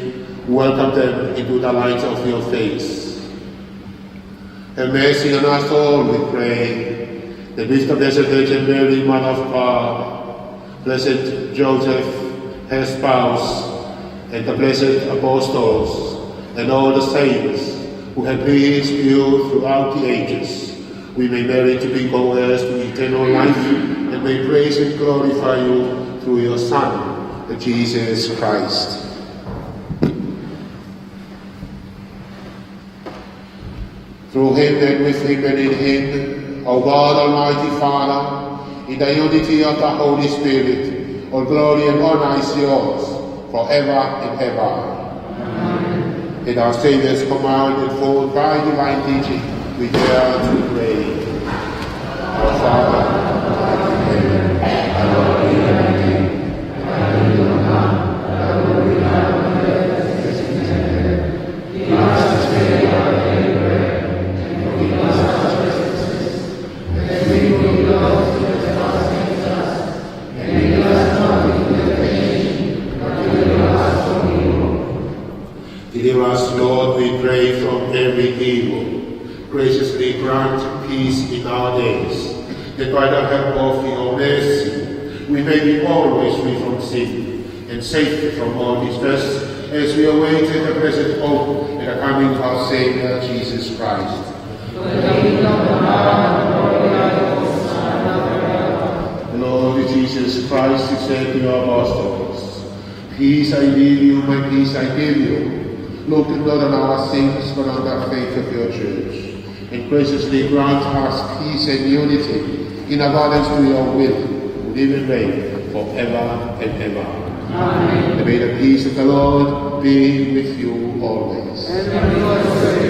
Welcome them into the light of your face. Have mercy on us all, we pray, that with the Blessed Virgin Mary, Mother of God, Blessed Joseph, her spouse, and the blessed apostles, and all the saints who have pleased you throughout the ages, we may merit to be co-heirs to eternal life, and may praise and glorify you through your Son, Jesus Christ. Through him and with him and in him, O God, Almighty Father, in the unity of the Holy Spirit, all glory and honor is yours, forever and ever. Amen. In our Saviour's command, informed by divine teaching, we dare to pray. Our Father, who art in heaven, hallowed be thy name. Thy kingdom come, thy will be done on earth as it is in heaven. Give us this day our daily bread, and forgive us our trespasses, as we forgive those who trespass against us. And lead us not into temptation, but deliver us from evil. Deliver us, Lord, we pray, from every evil. Graciously grant peace in our days, that by the help of your mercy we may be always free from sin and safe from all distress, as we await the blessed hope and the coming of our Saviour Jesus Christ. The Lord Jesus Christ said to your apostles, "Peace I leave you, my peace I give you. Look not on our sins, but on the faith of your church, and graciously grant us peace and unity in accordance to your will, who live and reign forever and ever." Amen. And may the peace of the Lord be with you always. Amen.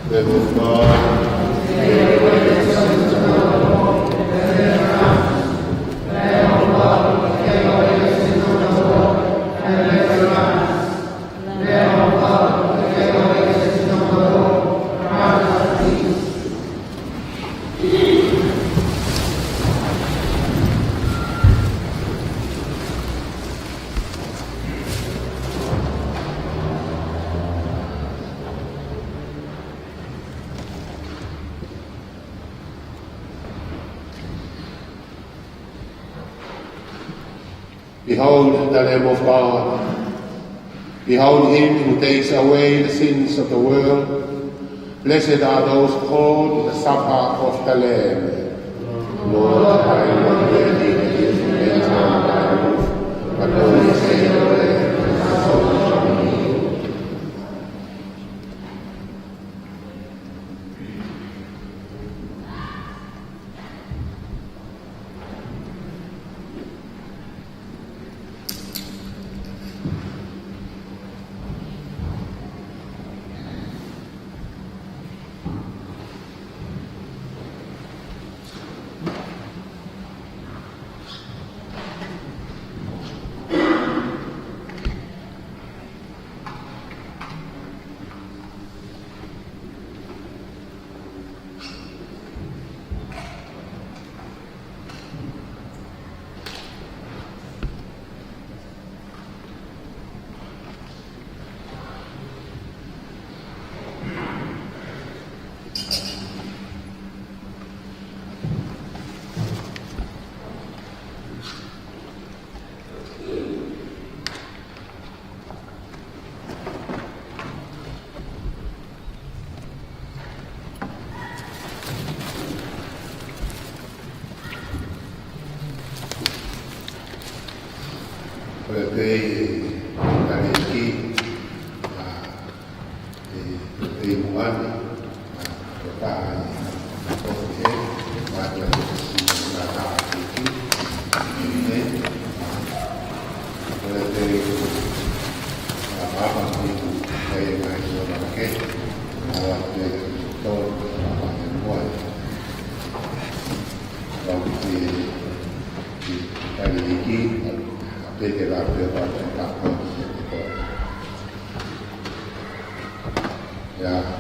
The Lamb of God. Behold the Lamb of God. Behold him who takes away the sins of the world. Blessed are those called to the supper of the Lamb. Lord, I am not worthy that you should enter my roof, but only say the word, and my soul shall be healed.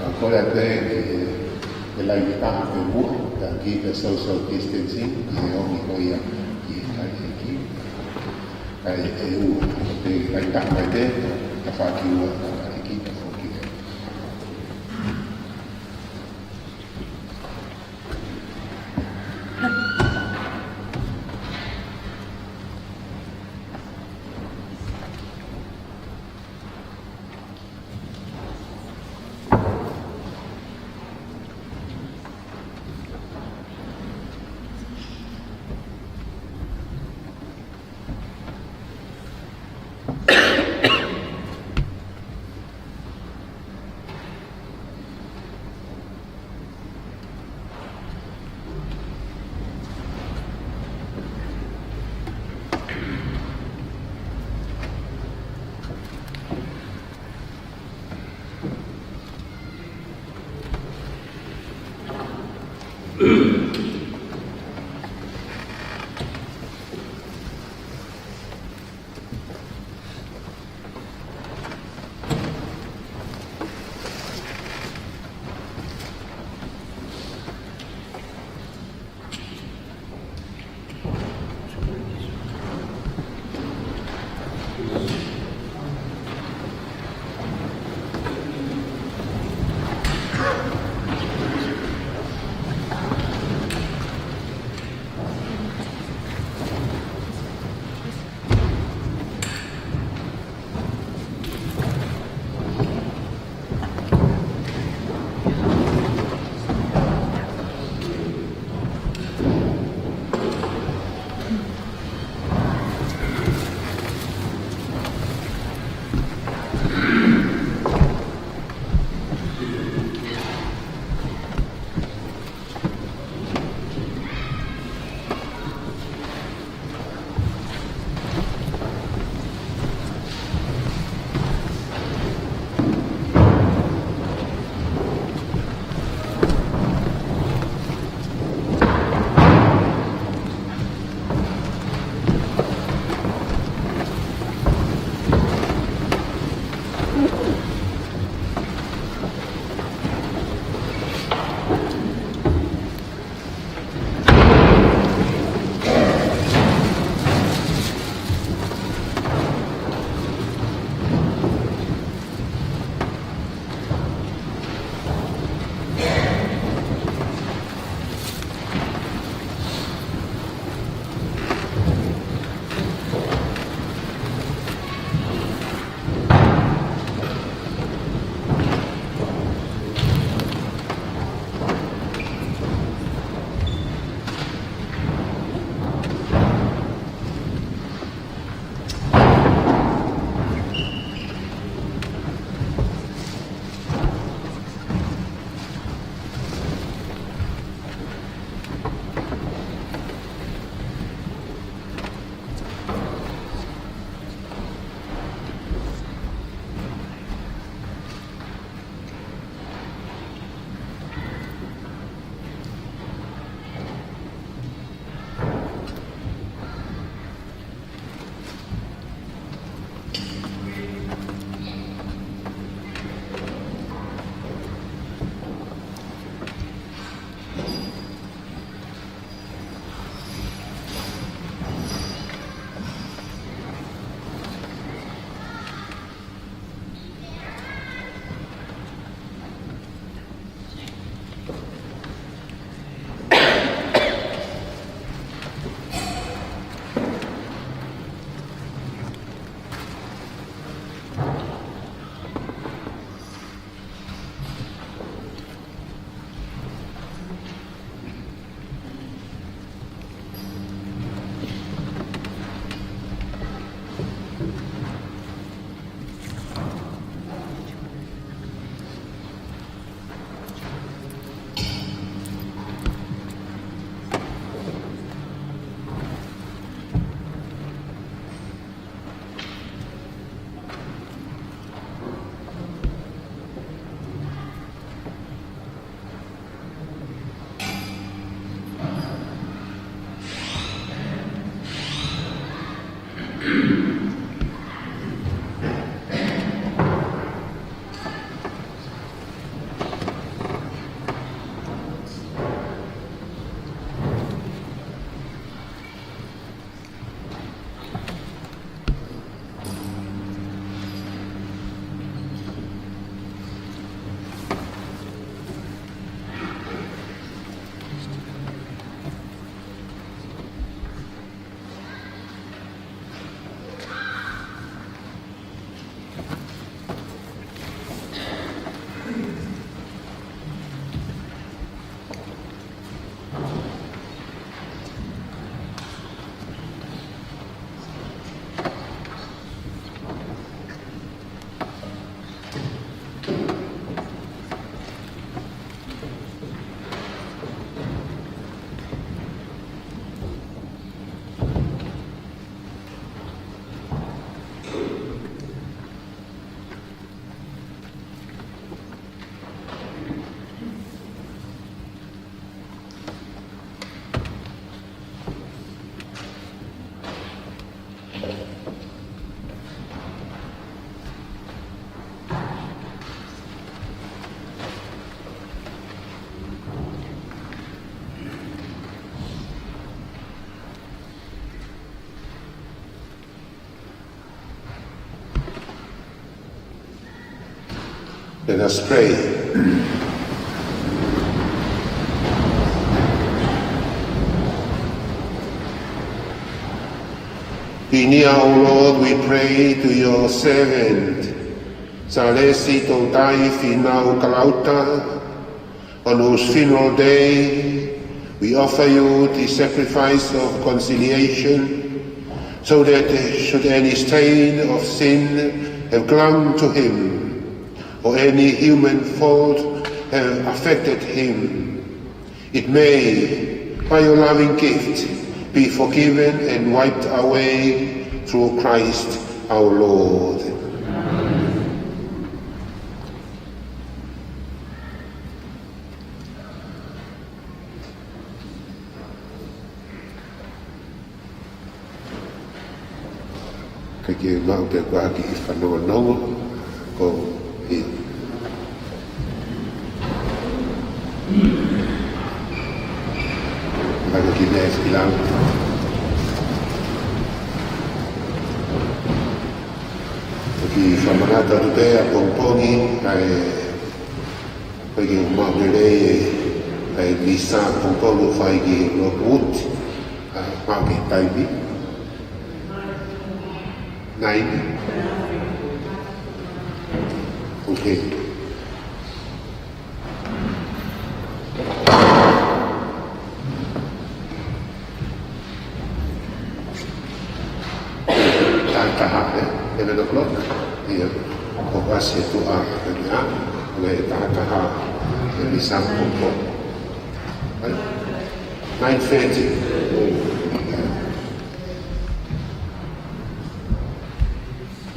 Ancora te che l'hai invitato in muro, da chi per social distancing, e ogni poi chi è uno, che l'hai invitato a te, a fare più a chi per fuochi. Let us pray. Be near, O Lord, we pray, to your servant, Salesi Tontai Finau Kalauta, on whose funeral day we offer you the sacrifice of conciliation, so that should any stain of sin have clung to him, or any human fault have affected him, it may, by your loving gift, be forgiven and wiped away through Christ our Lord. Kaya mau te kuaki I whanonga ko hia. Kaya ki nes kilang. Ki whamanata tu te a pongpongi kaya mau nere kaya nisa pongpongu whai ki Rockwood mau ki taibi. 9. Okay. Tahap 11 o'clock. Iya. Operasi itu akhirnya oleh tahap yang bisa pokok. 9:30.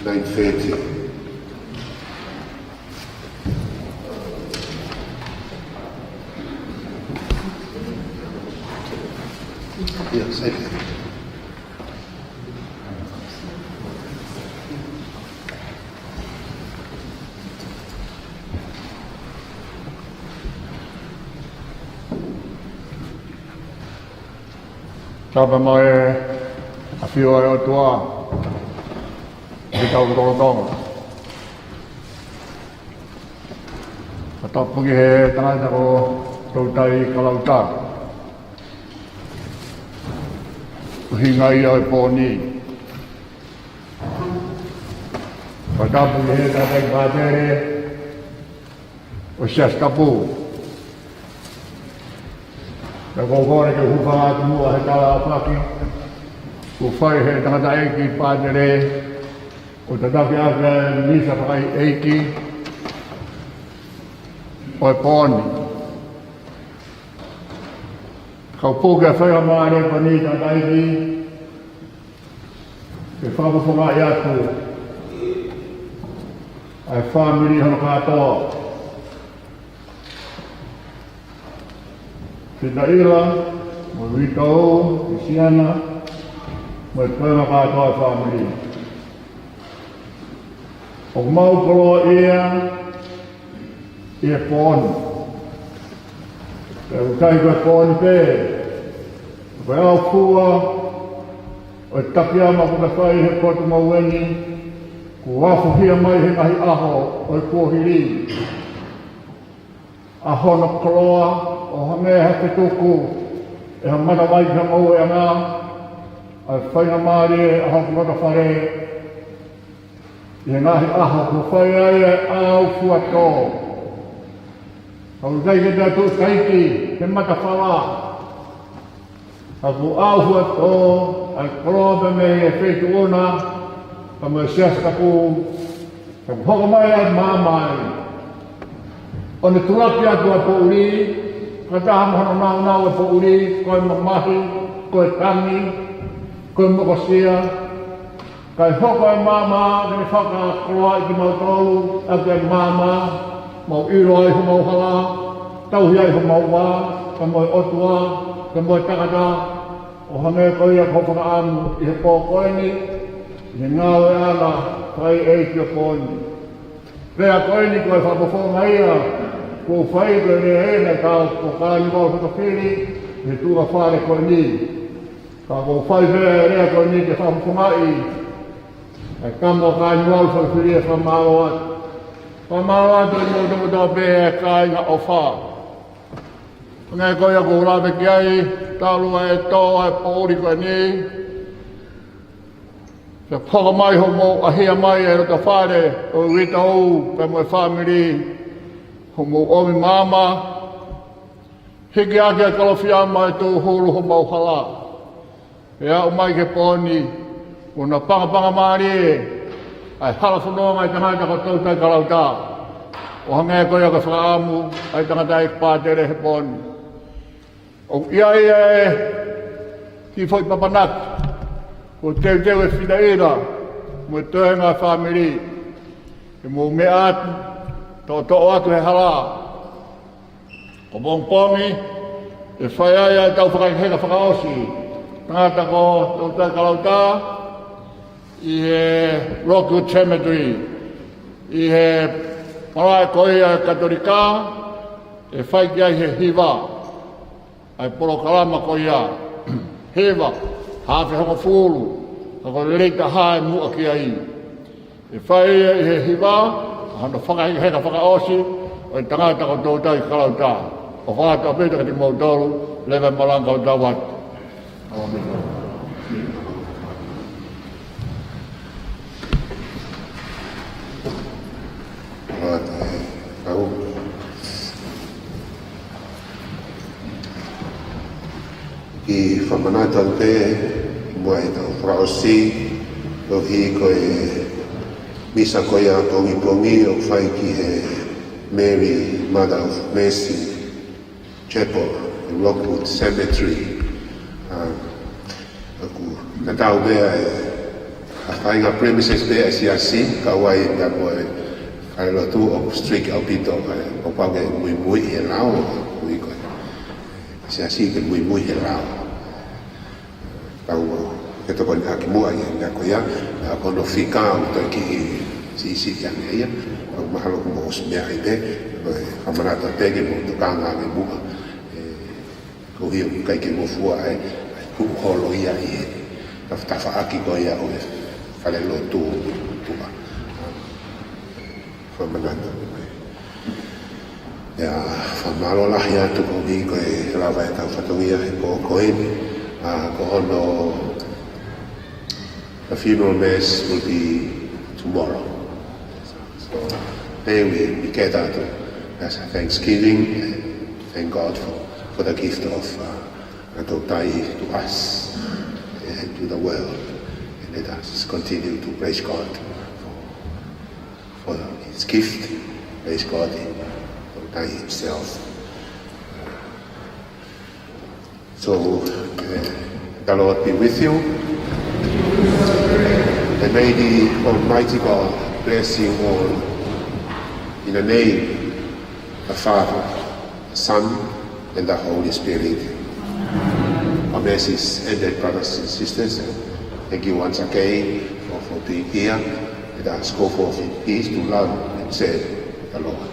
9:30. Ya, saya. Sapa mai afio o tua. Kita tolong. Atau pergi he tanah ko Tontai Kalauta. Hingga ia poni. Pada pergi he tanah badere. Usias kapu. Nagogore ke hufa semua he kala paki. Ufai he tanah daiki badere. O tatapi aka nisa pakai eiki o e poni. Kau puga whai amare pani tataiki e whapafunga i atu ai whamiri hono katoa. Tita ila, mo wika o, i siana, mo e pēma katoa e whamiri. O mau kolo ia pōni. Te ukai koe pōni pē. Koe au kua, o e tapiama ko ka whai he kotu maueni, ko wafu hia mai he ngahi aho o e kōhiri. Aho no koloa, o hange hake tuku, e ha mana mai ka mau e ngā, a whainga maari e aho ki waka whare, I ngahi aho ko whai ai au fuato. Hau dai ke tatu kaiki, te mata whawa. Haku au fuato, ai korobe me e whetu ona, ka me sias kapu, ka hoka mai ai mamai. O ne turapi atu a po uri, ka taha mohana nao nao e po uri, koe mamahi, koe tangi, koe mokosia, kai hoko e mama, kani whaka koroa I ki mau tolu, ake e mama, mau iro ai ho mau hala, tauhi ai ho mau wā, ka mau otua, ka mau takata, o hange koi a kōwhaka amu I he pōkoeni, I he ngāwe ana, kai e ki o kōni. Rea koeni koe whakawhonga ia, ko whai koe rea e nei kāu, ko kāni wau whakawhiri, I he tūra whare koe ni. Ka ko whai rea koe ni ke whakawhonga I, ai kamo ka ni wau whakawhiri e whamaro atu. Pamala tu mo do be kai nga ofa. Ngai ko ya ko la be kai talu e to e pori ko ni. Se poka mai ho mo ahia mai e ta whare o rita o pe mo family ho mo o mi mama. Hiki ake a kalawhia mai tō horo ho mau hala. Ea o mai ke pōni o na panga maari e ai hala whanua ngai tangata ko tautai kalauta. O hangai koe aka whakaamu ai tangata e pātere he pōni. O ia e ki whoi papanak o teu e whina ira mo e tōenga whamiri. E mo mea atu tō atu he hala. O bongpongi, e whaiaia e tau whakaiheka whakaosi. Tangata ko tautai kalauta, i he Rockwood Cemetery, i he marae koia Katolika, e whaiki ai he hiva, ai poro kalama koia, hiva, hawhi hongo fulu, ako leita hae mua ki ai. E whaia i he hiva, hana whakaiheka whakaosi, o i tangata ko tautai kalauta. O whātua pēta ka te mautoru, lewa malanga o tawat. Ki whamanata o te, mua e tau whraosi, o hi koe misa koe a pongi o whai ki he Mary, Mother of Mercy, Chapel in Rockwood Cemetery. Aku natau bea e whainga premises bea e siasi, ka wai na koe kai lotu o strik au pito o pange mui he rao kui koe. Siasi ke mui he rao. Kau ke toko ni haki mua i nga koe ya, kono whika o toi ki si yang ia, au mahalo ko mo osmea i pe, hamanata pege mo tukanga nge mua. Ko hiu kai ke mo fua ai ku holo ia i tafa aki ko ia o fale lo tu ba fa manana ya fa malo la ia tu ko vi ko la va ta fatongia ko ko ono the funeral mass will be tomorrow, so there we gather as a thanksgiving and thank God for the gift of Adoptai to us and to the world. And let us continue to praise God for His gift, praise God in Adoptai Himself. So, the Lord be with you. And may the Almighty God bless you all in the name of the Father, the Son, and the Holy Spirit. Our message ended, brothers and sisters. Thank you once again for being here. Let us go forth in peace to love and serve the Lord.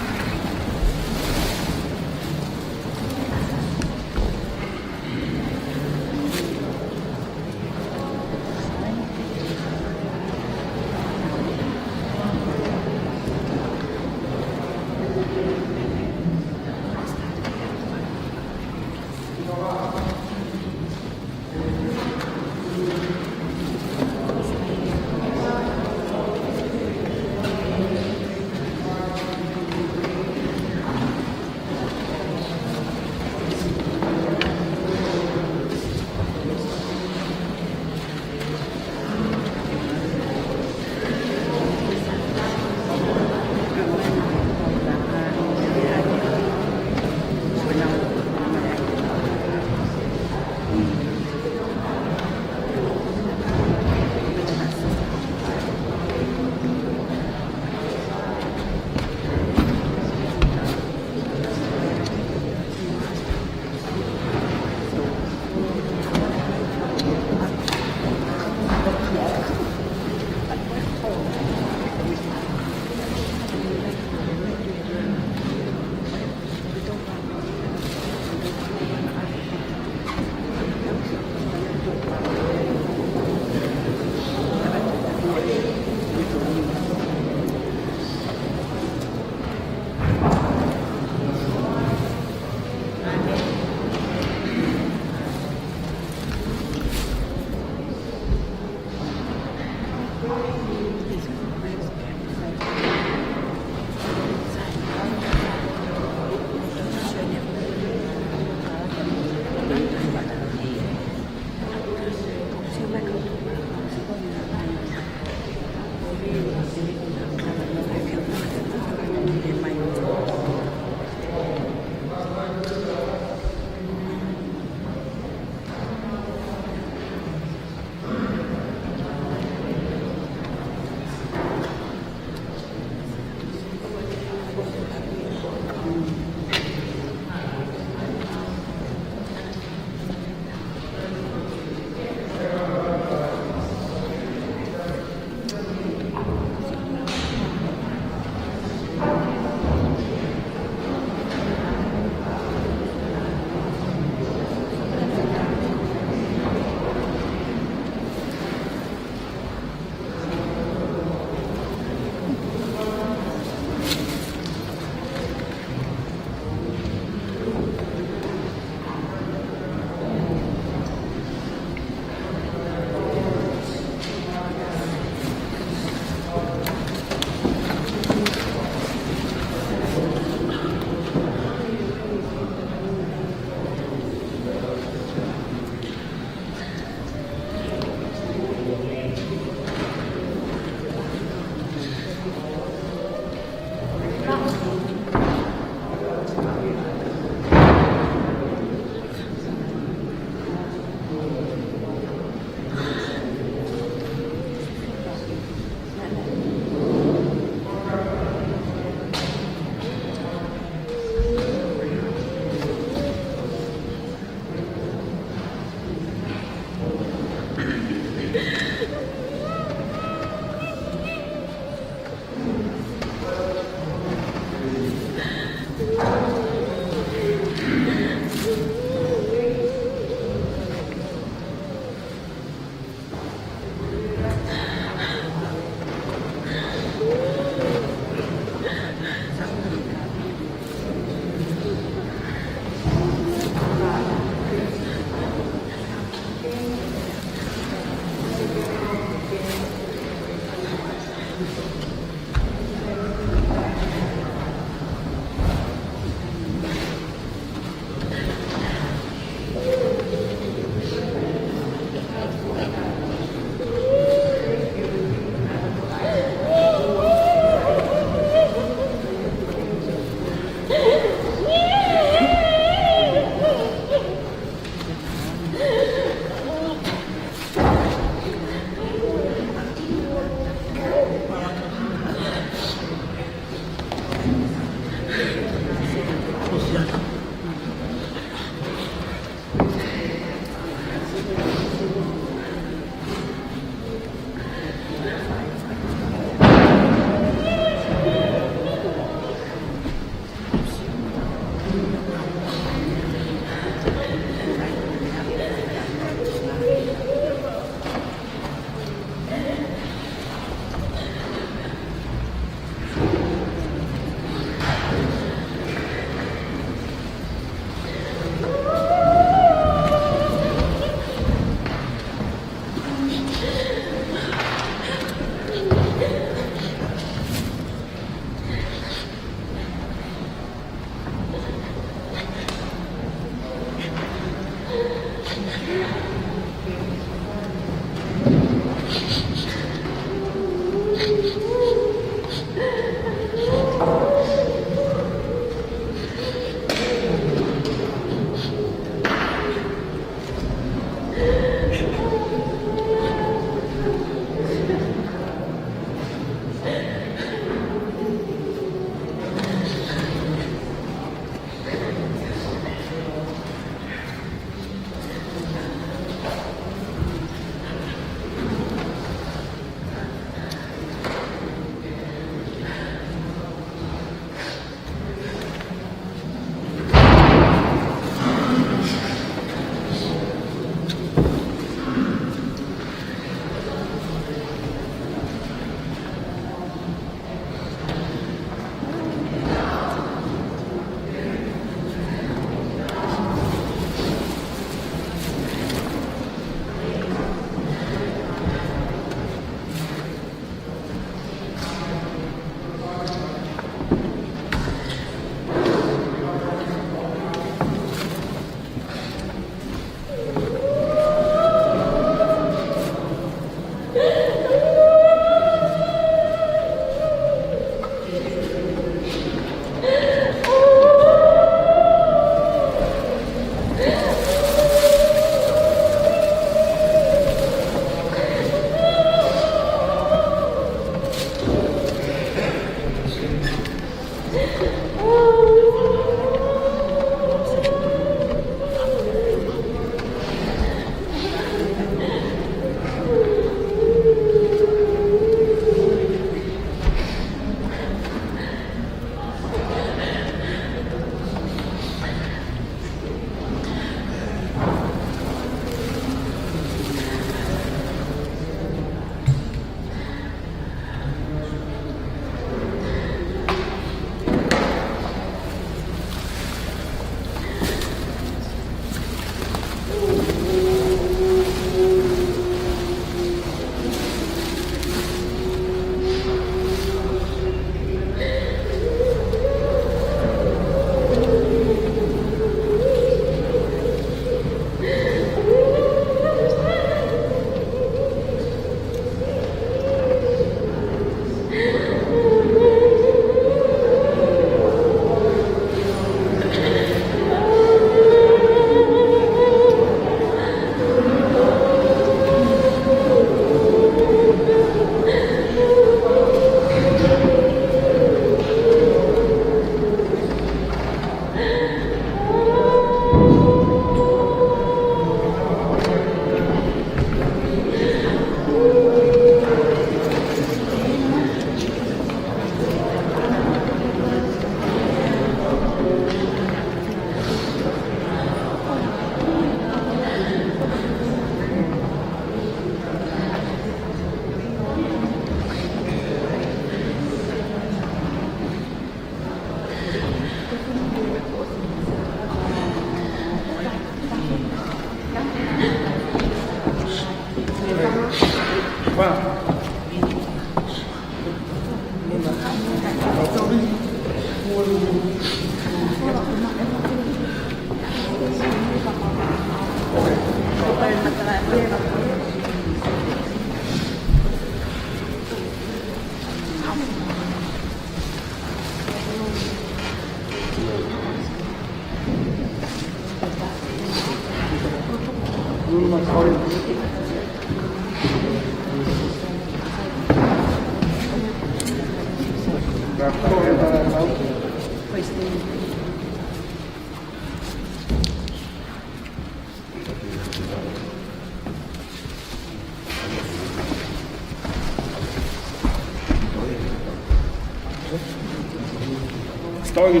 Story.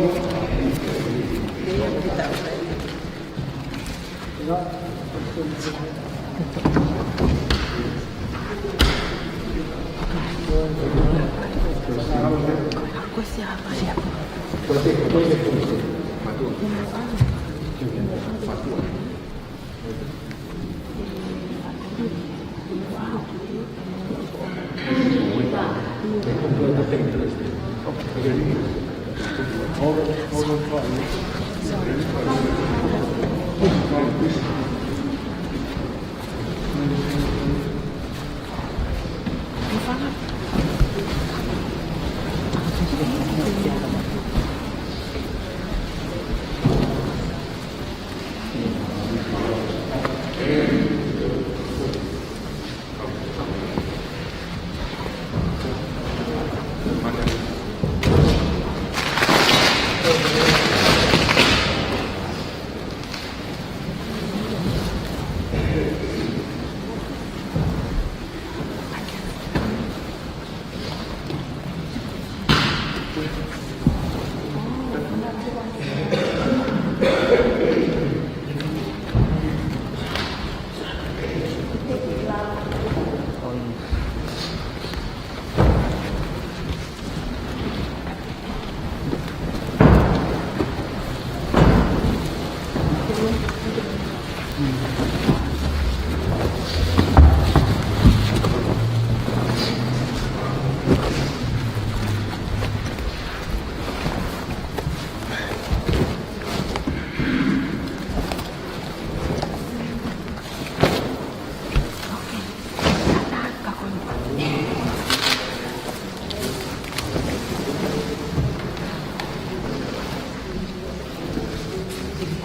Aku siapa?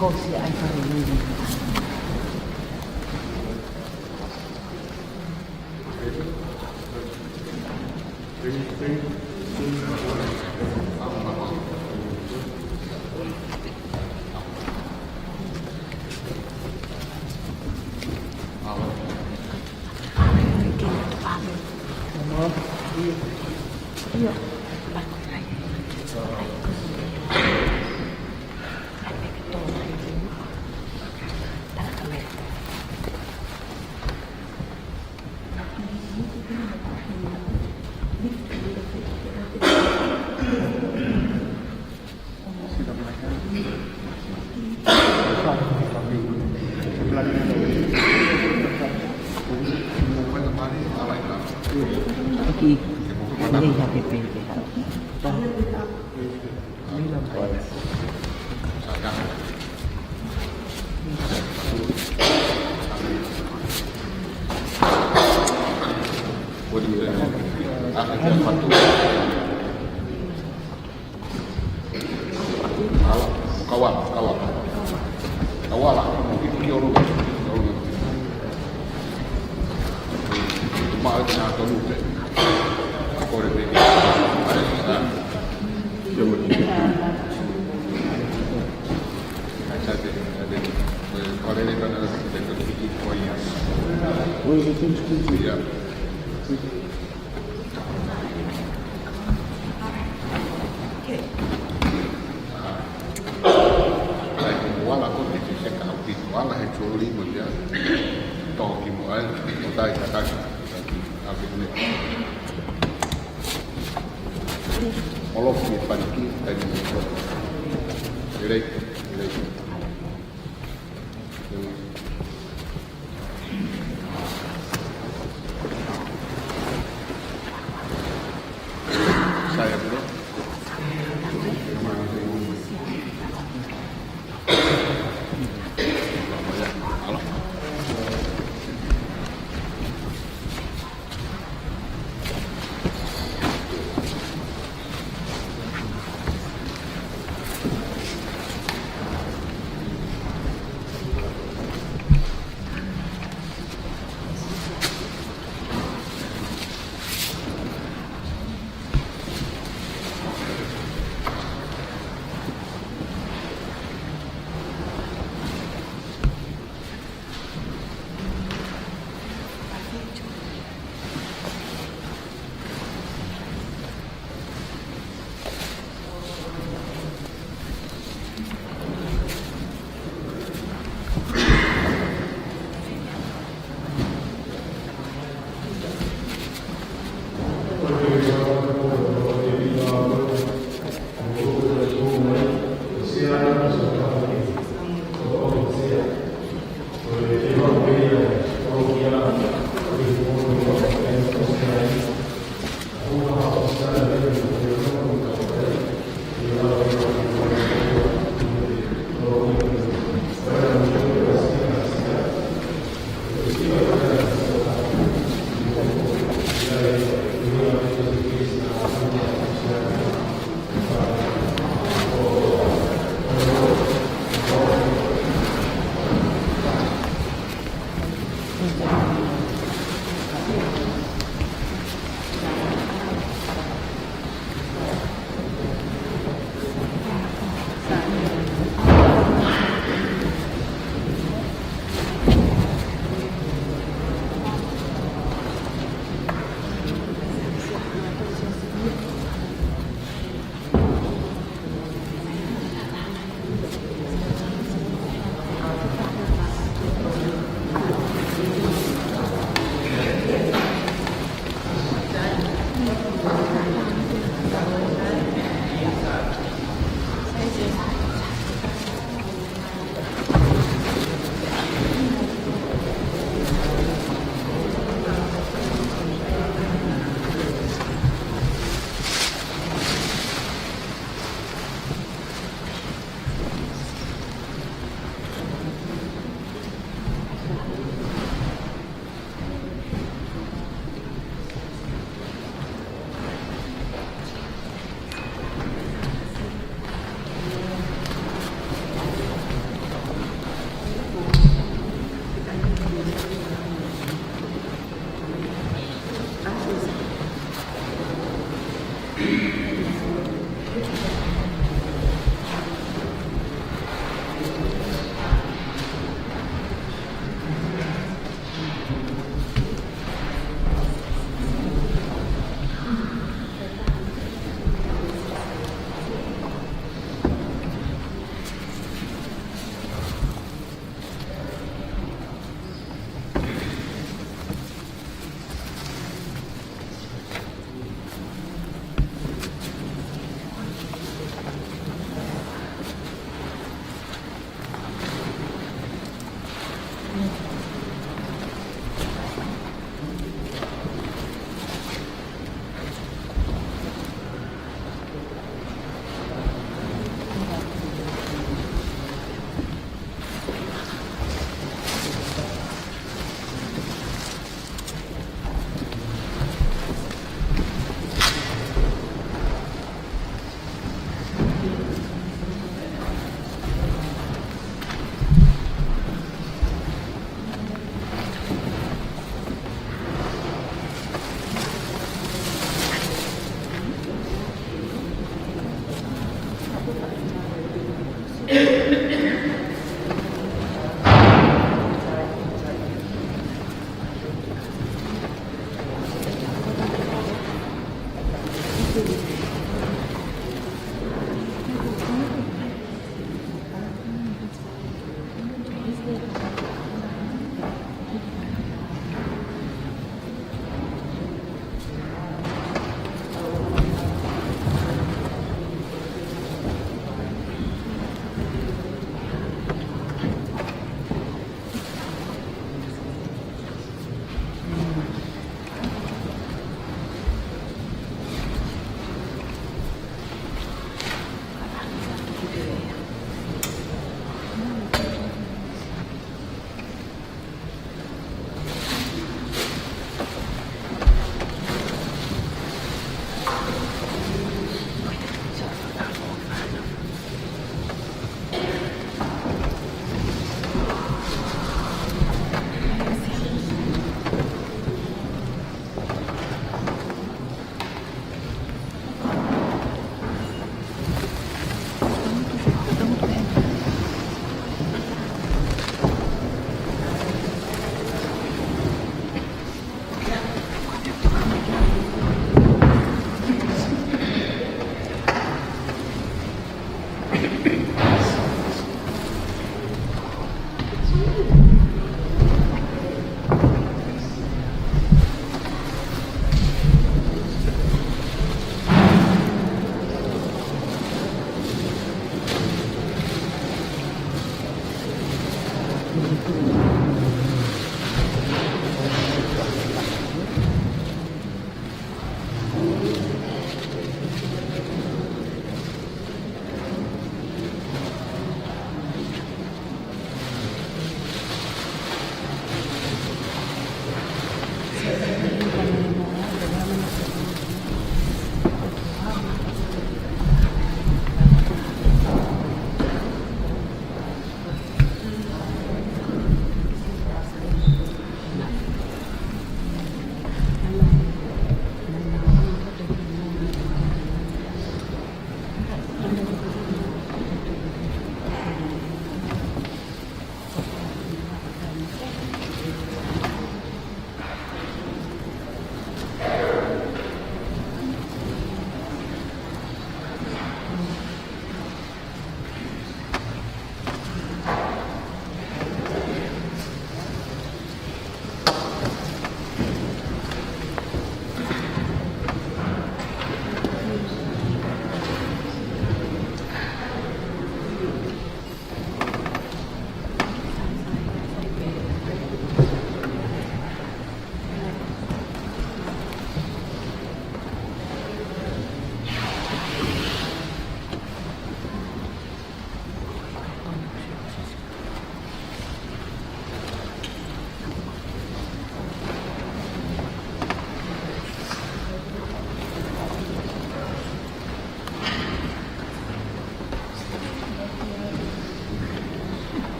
Kosi ay parang Aquí, ini ya depende. Kawal lah, itu orang. Cuma ada yang tahu tu. Aku ada ni. Ada. Ada. Kalau ni kan ada sedikit poinnya. Oh, itu ya. Wala hecoli moja toki moal utai kata tapi ini olok di paniki tadi direct saya bro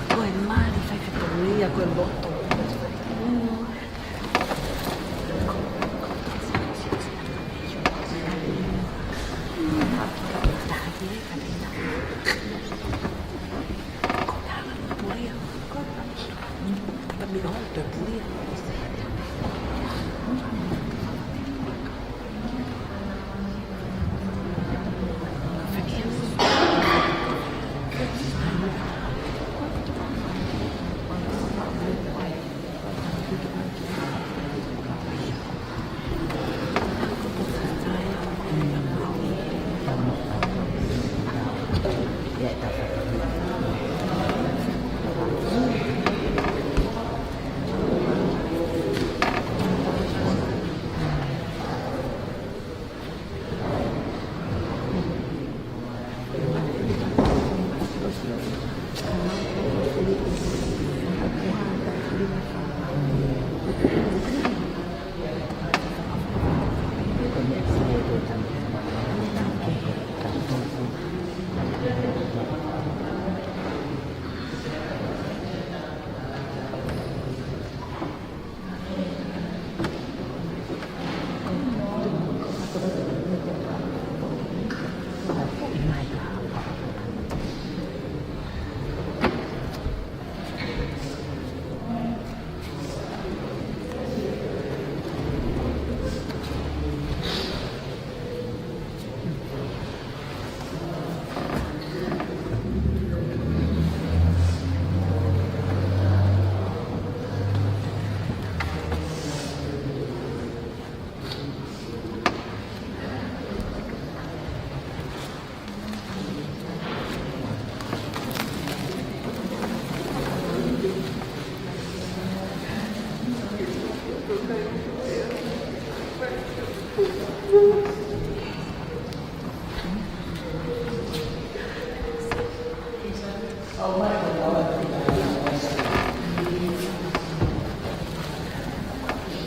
Quel male fai fattoria, quel botto.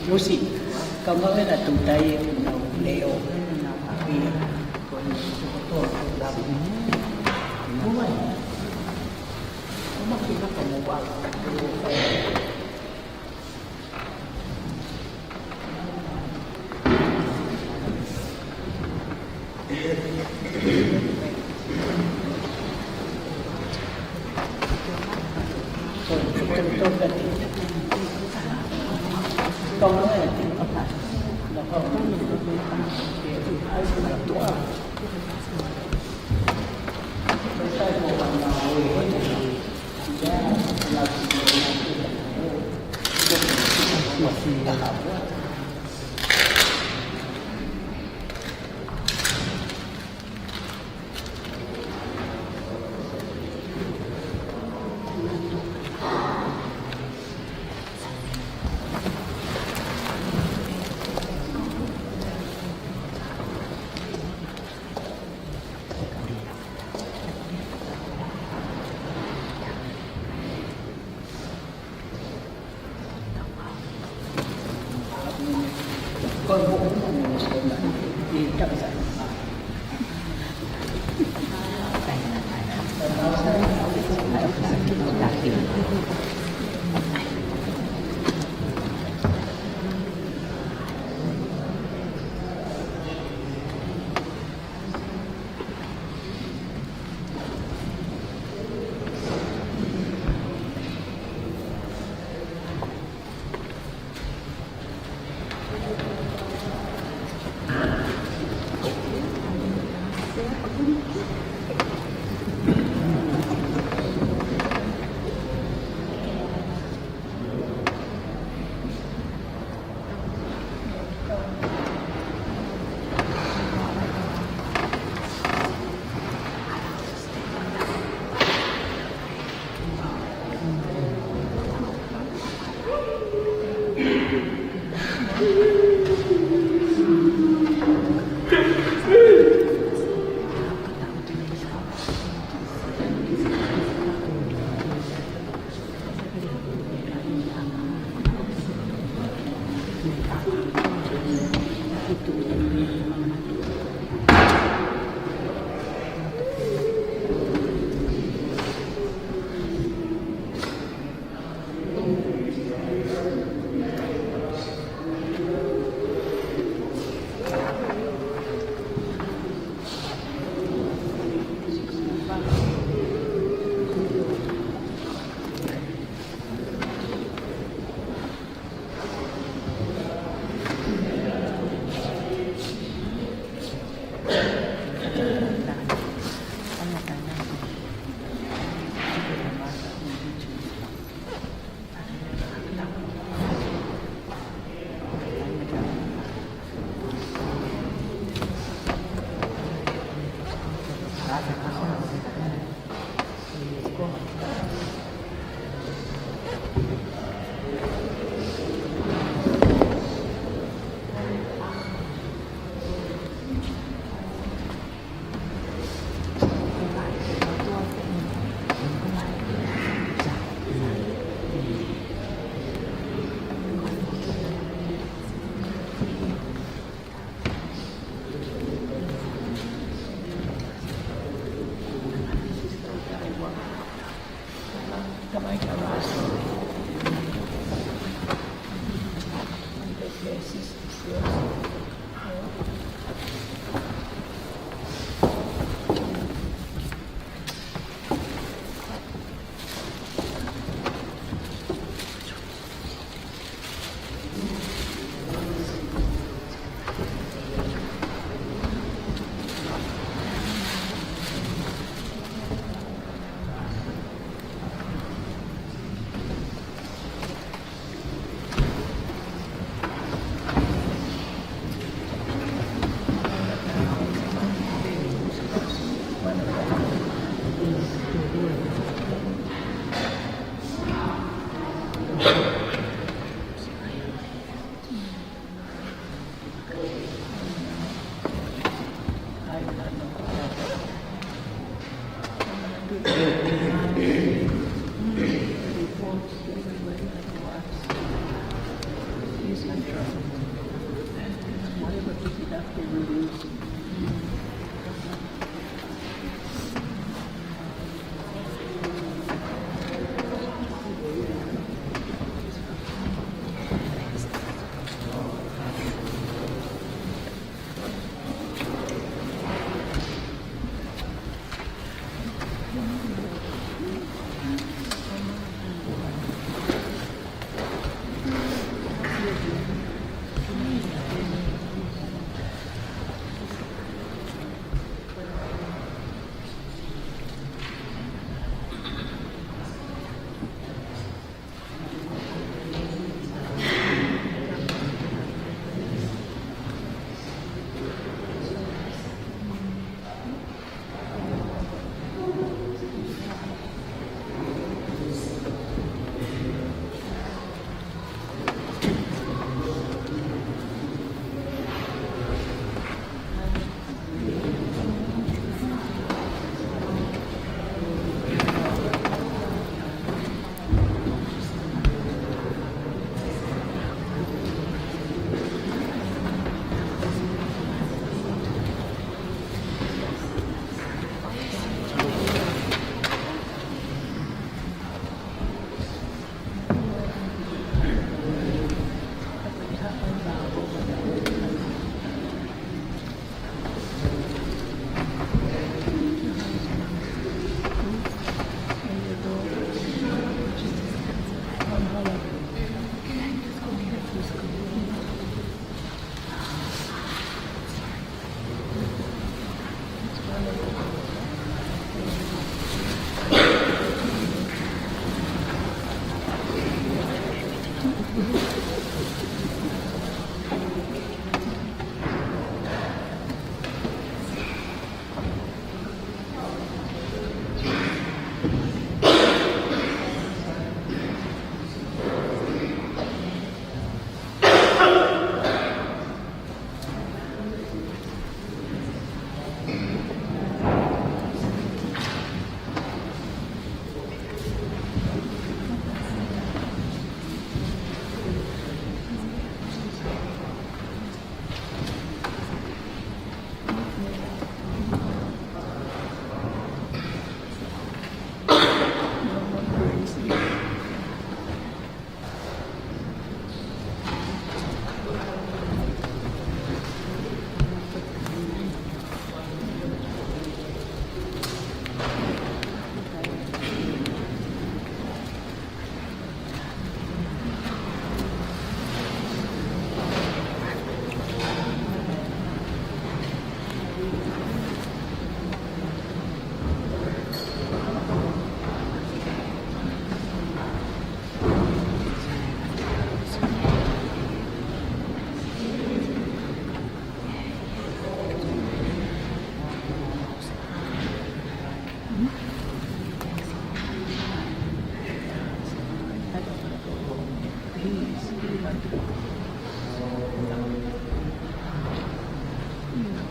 Musik, kamu ada tu daya menau leo menau api, kau ni betul dalam rumah. Rumah kita kamu buat. Betul kan? Kau mana? Kau tua. Saya mau con vũ một số lần đi chậm dần.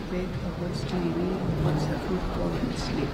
Bed or watch TV, watch the football and sleep.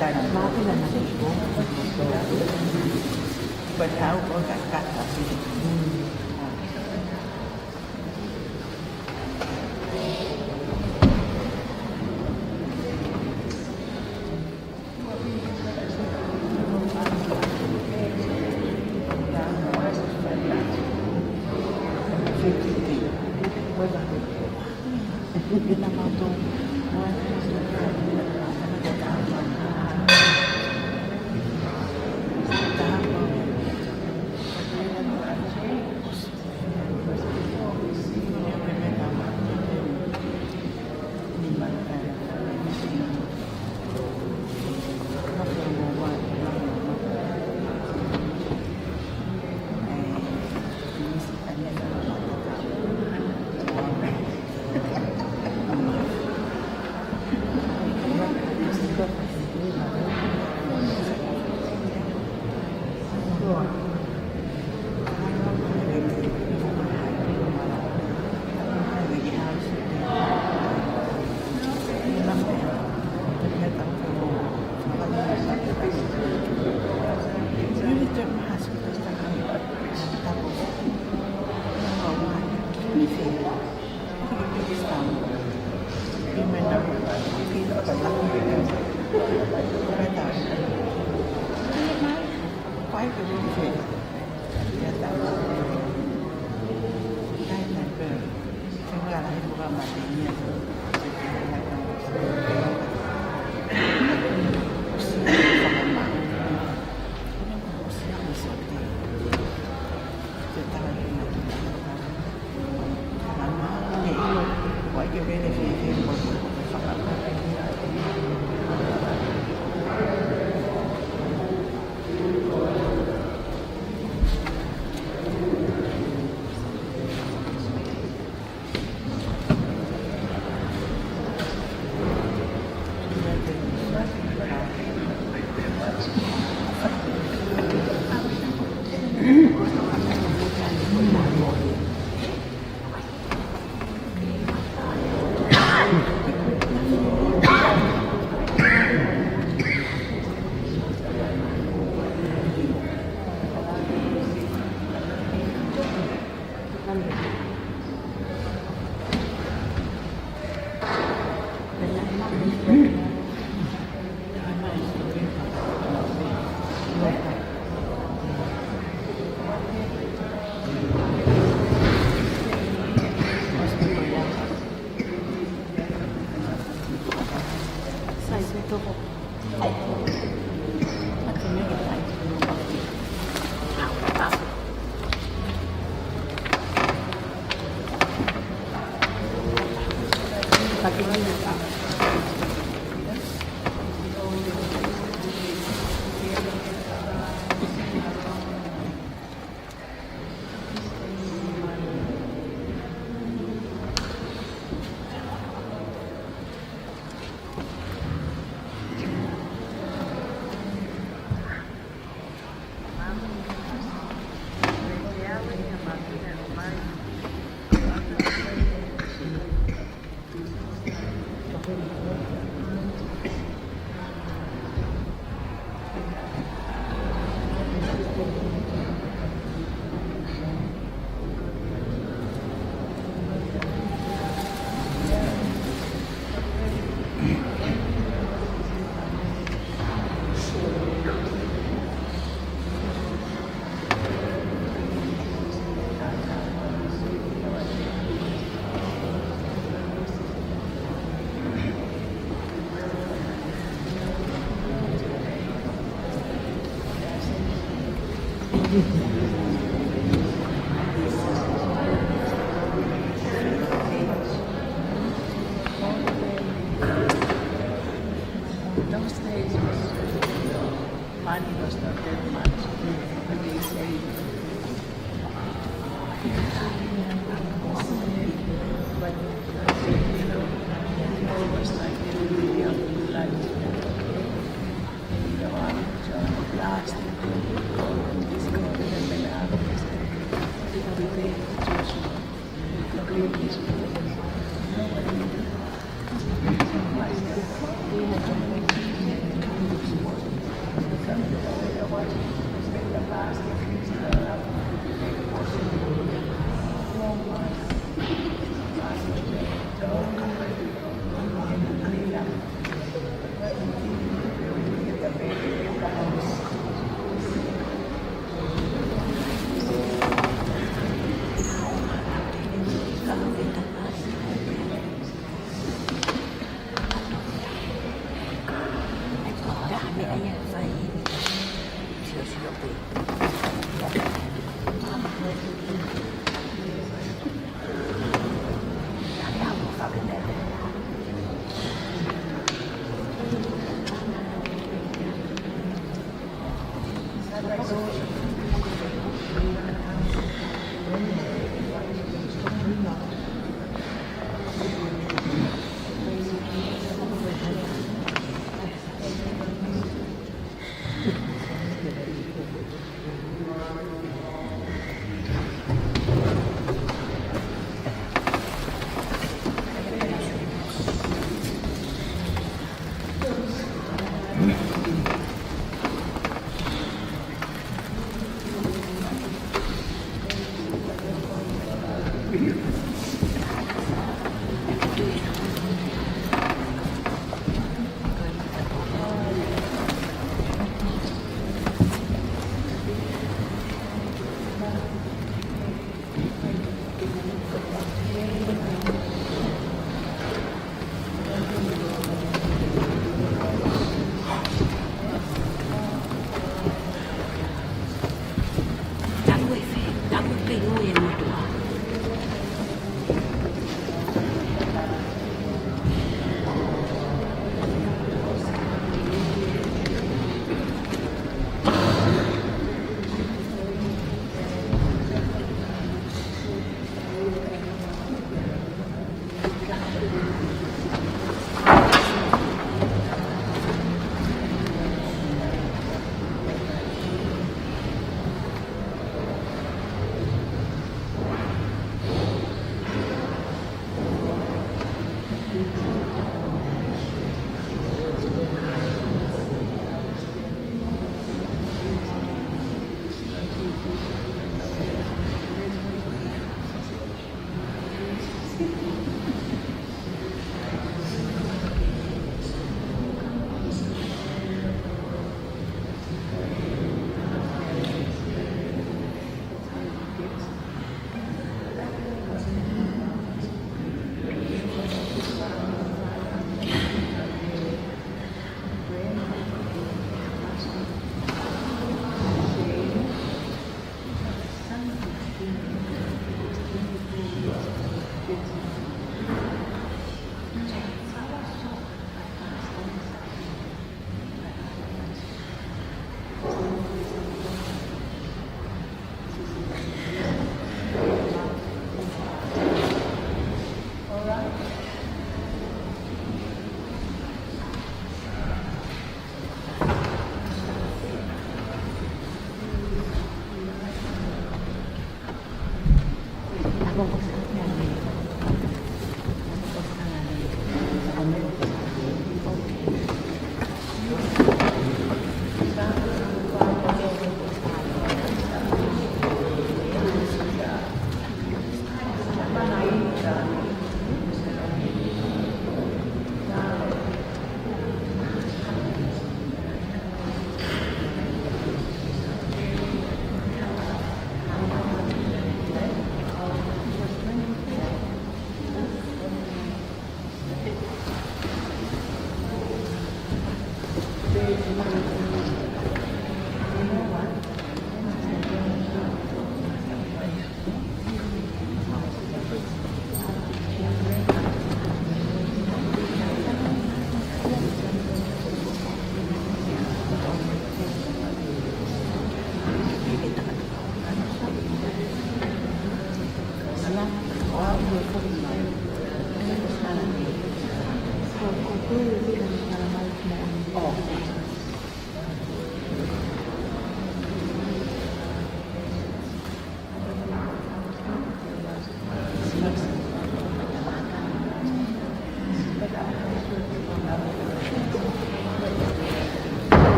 Tại nó cái lần này bên áo có cả cắt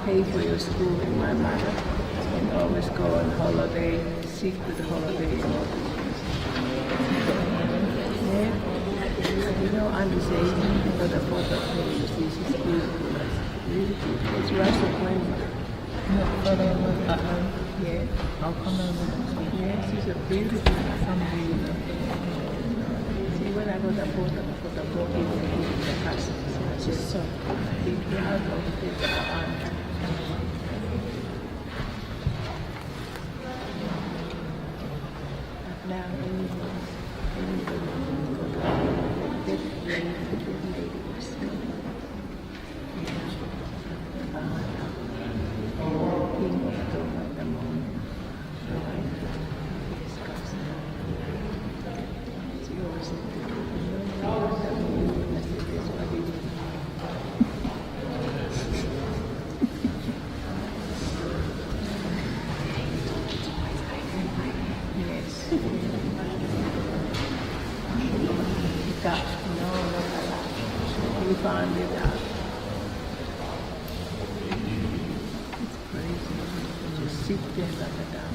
Pay for your school in my mother, and always go on holiday, seek to the holiday and all these things. Yeah. You know, I'm saying for the photo page, this is beautiful. Really beautiful. It's Russell Quinn. Yeah. How come yes, it's a beautiful something. See, when I got the photo book in the castle, I just saw the crowd of people. Now, we found it out. It's crazy. You just sit there like a dog.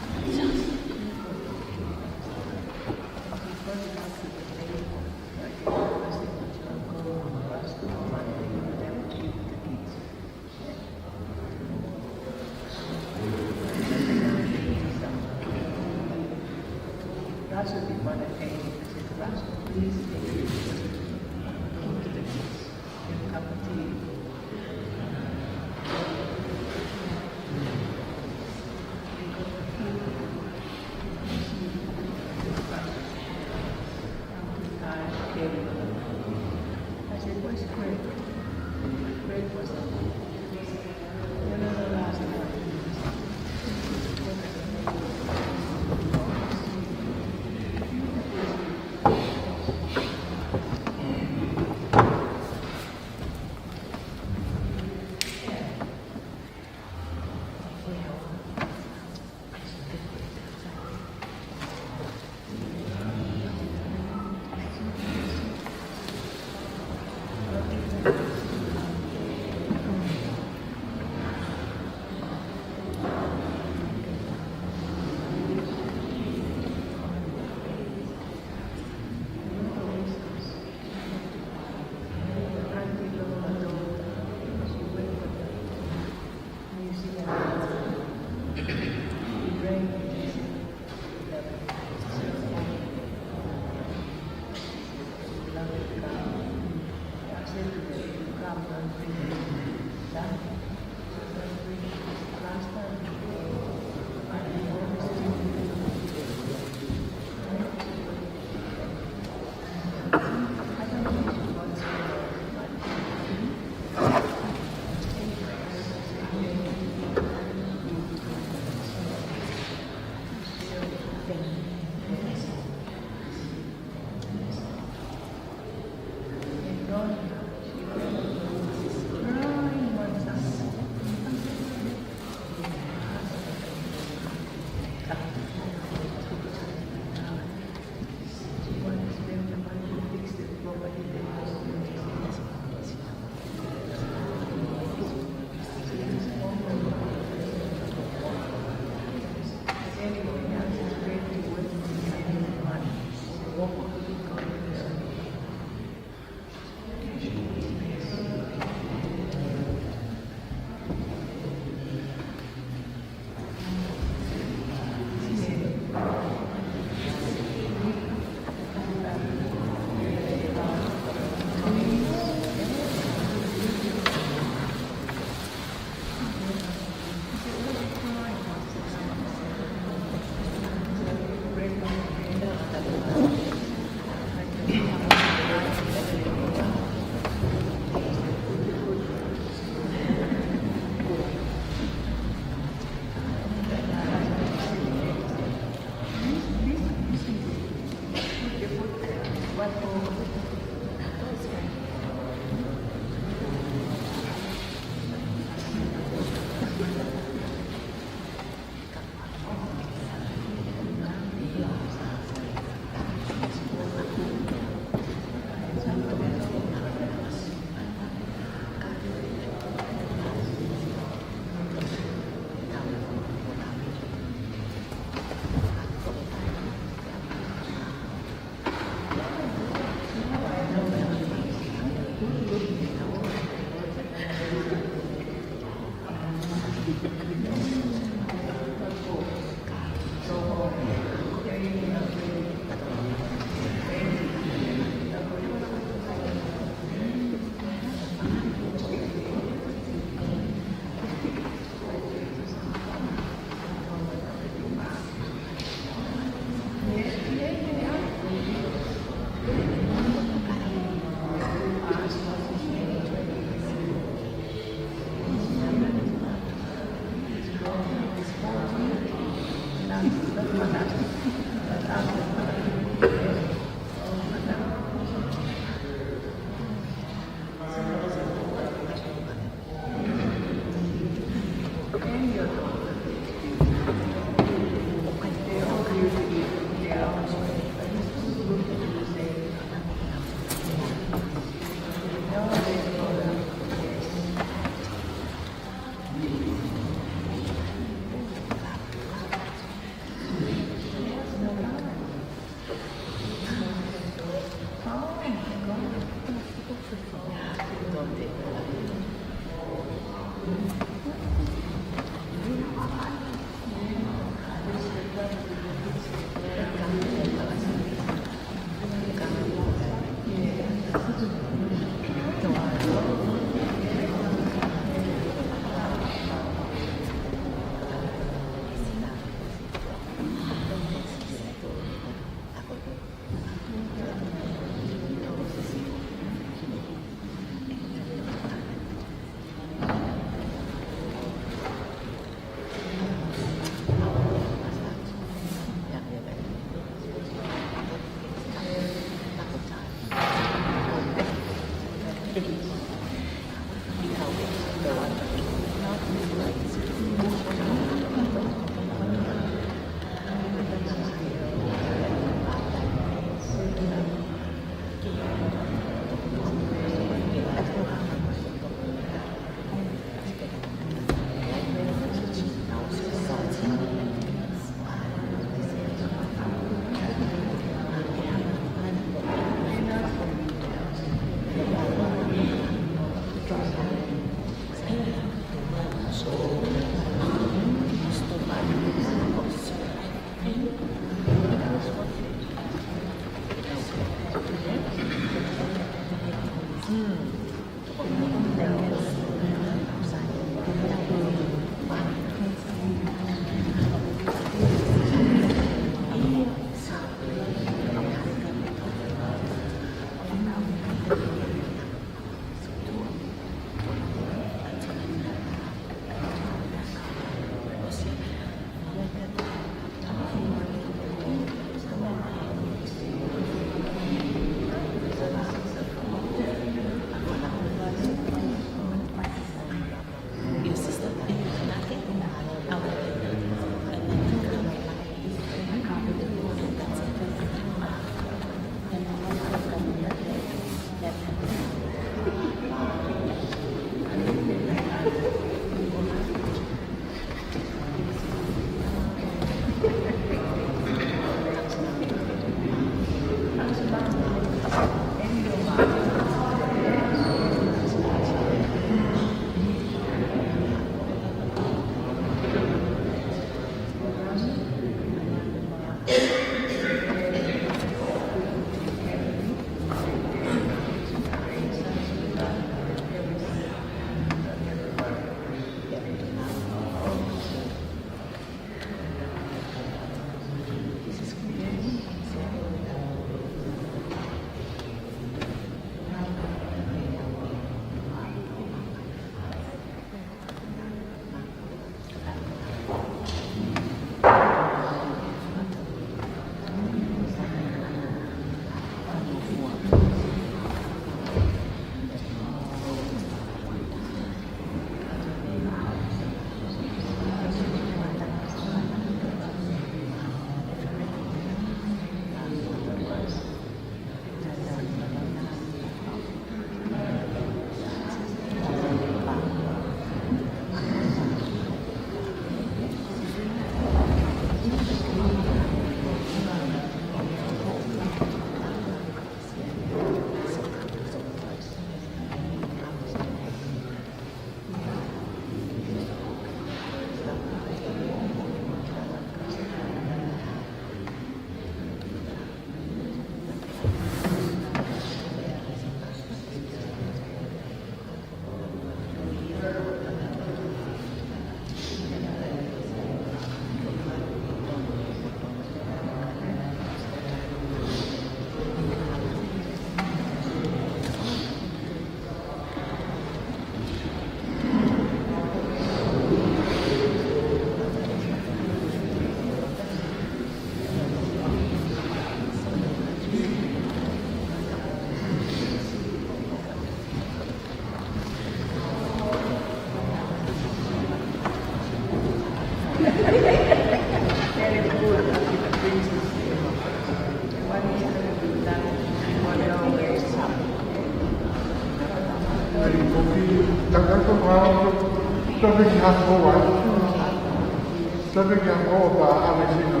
Sabi niya ko ba alisin mo?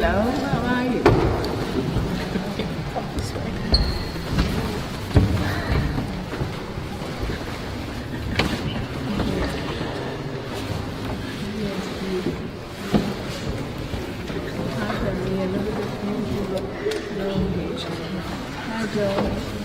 Hello, how are you? Hi, Joe.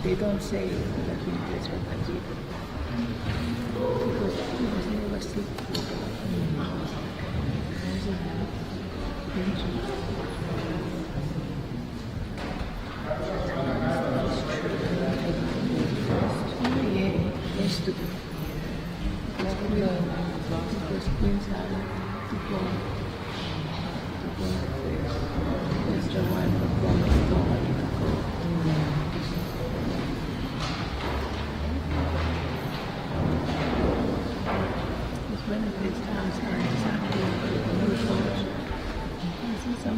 They don't say that he is what I did. Because he was never sick. Yeah, yes to be. Because Queen's Island, people first. That's the one who promised God to go. When it is time, exactly no church. I see some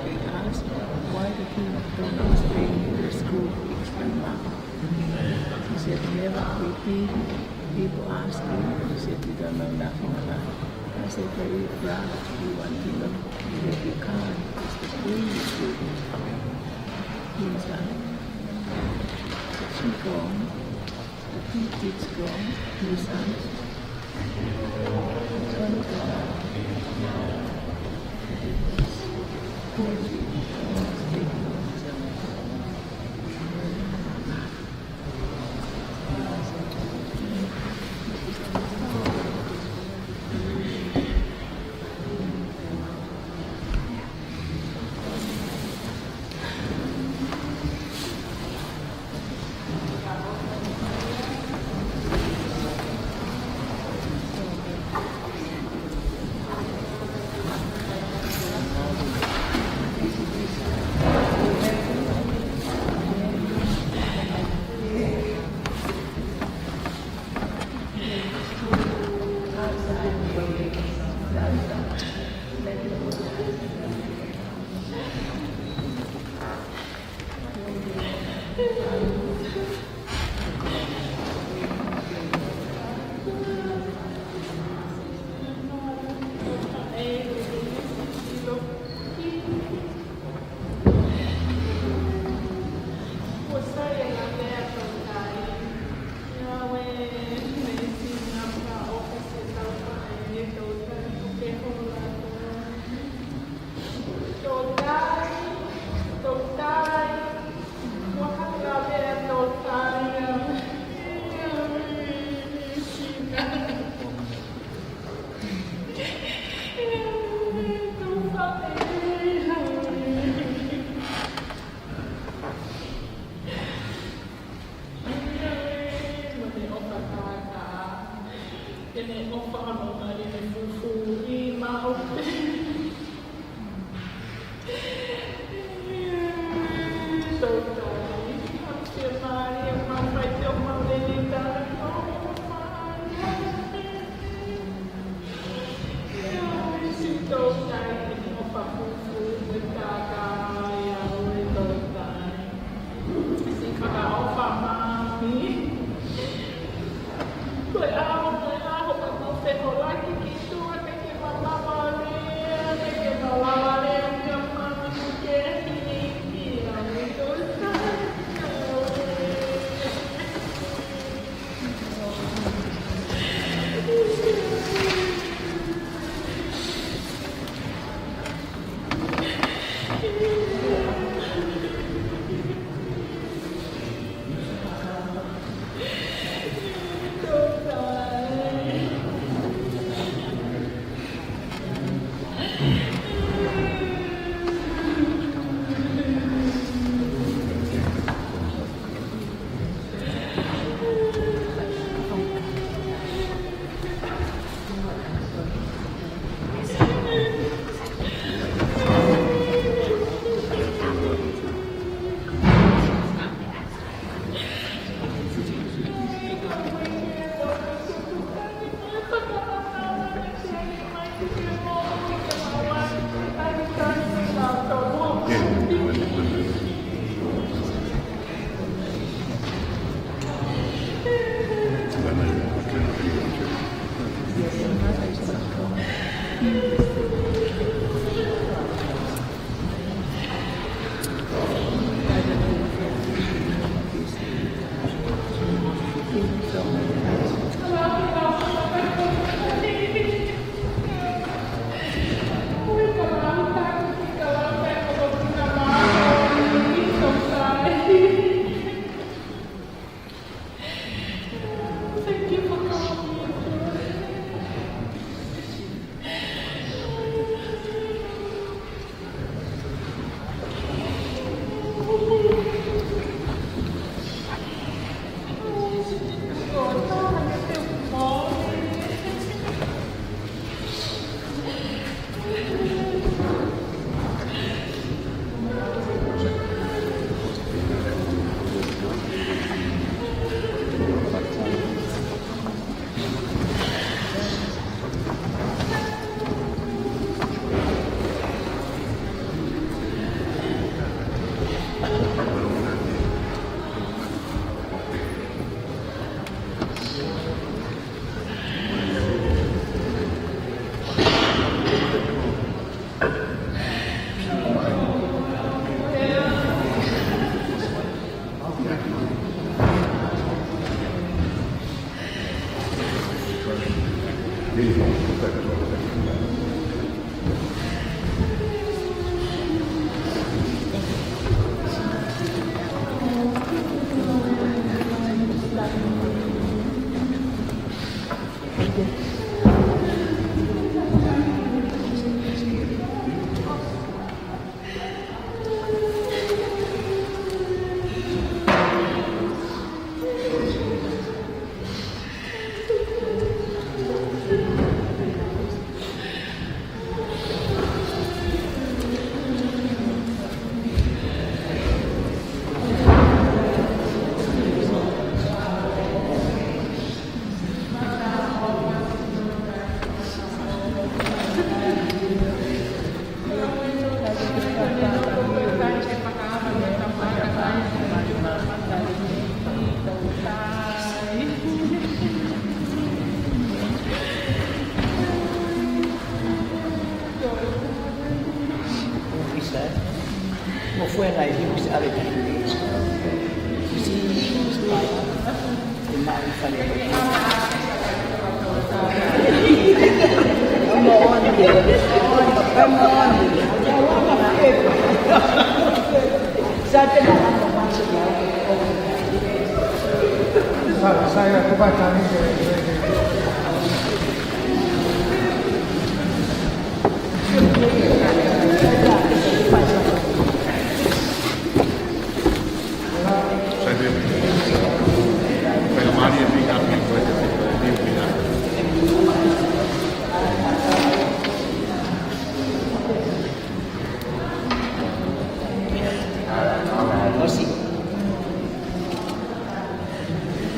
they asked why the king don't stay in the school explain. He said never repeat. People ask him, he said you don't know nothing about it. I said very proud you want to know. He said you can't, it's the queen is good. He's like she gone, the two kids gone, 2 sons. No fue en la iglesia de Caribe. Sí, Saya kebaca ni. Per Maria di Carmen, questo è il così.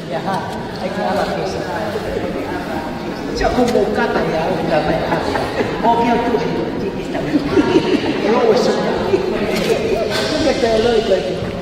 Ya, hay que dar la pieza. Yo como cata ya, una vez. Obvio tú, está bien. Luego eso. Yo te lo digo.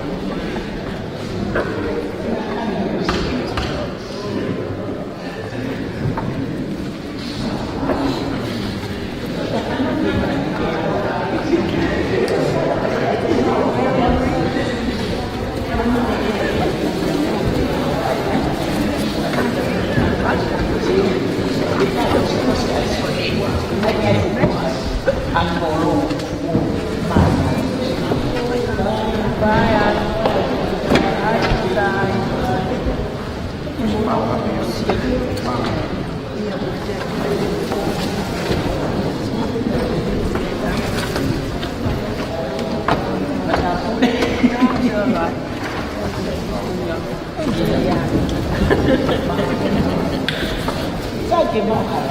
Sai che moca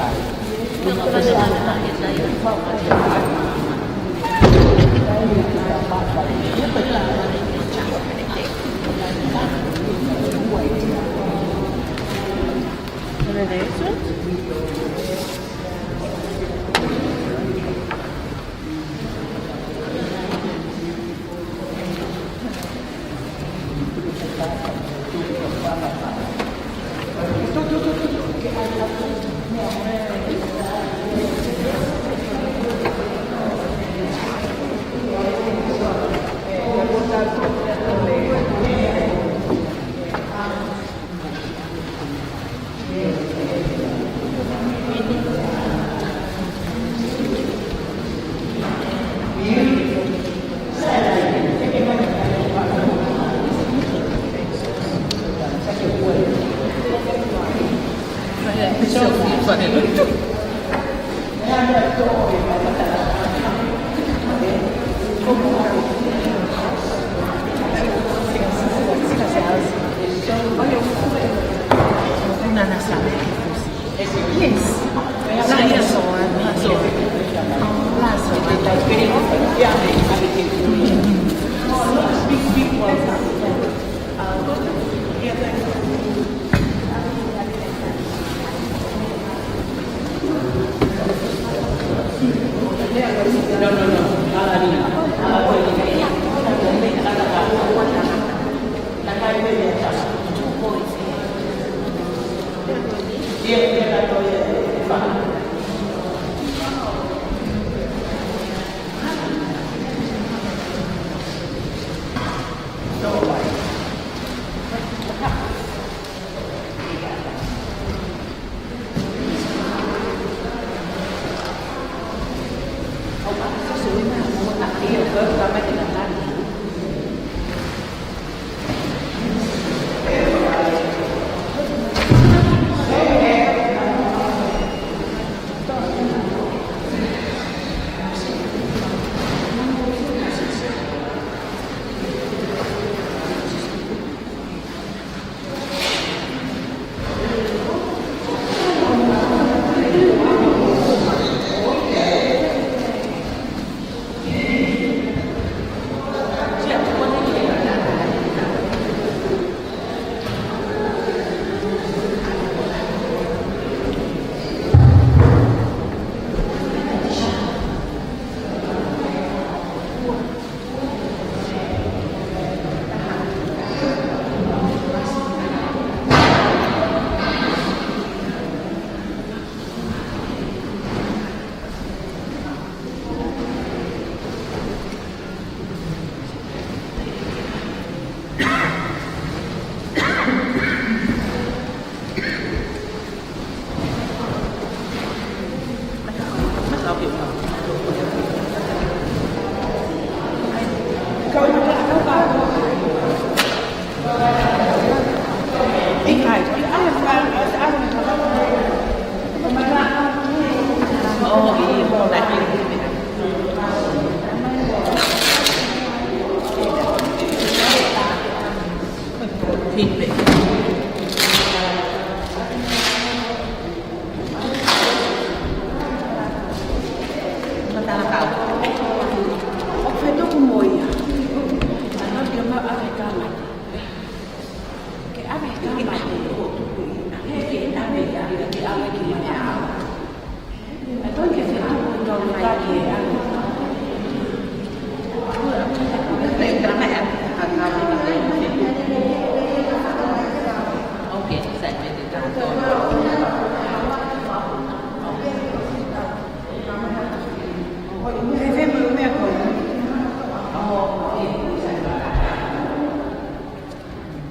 feedback.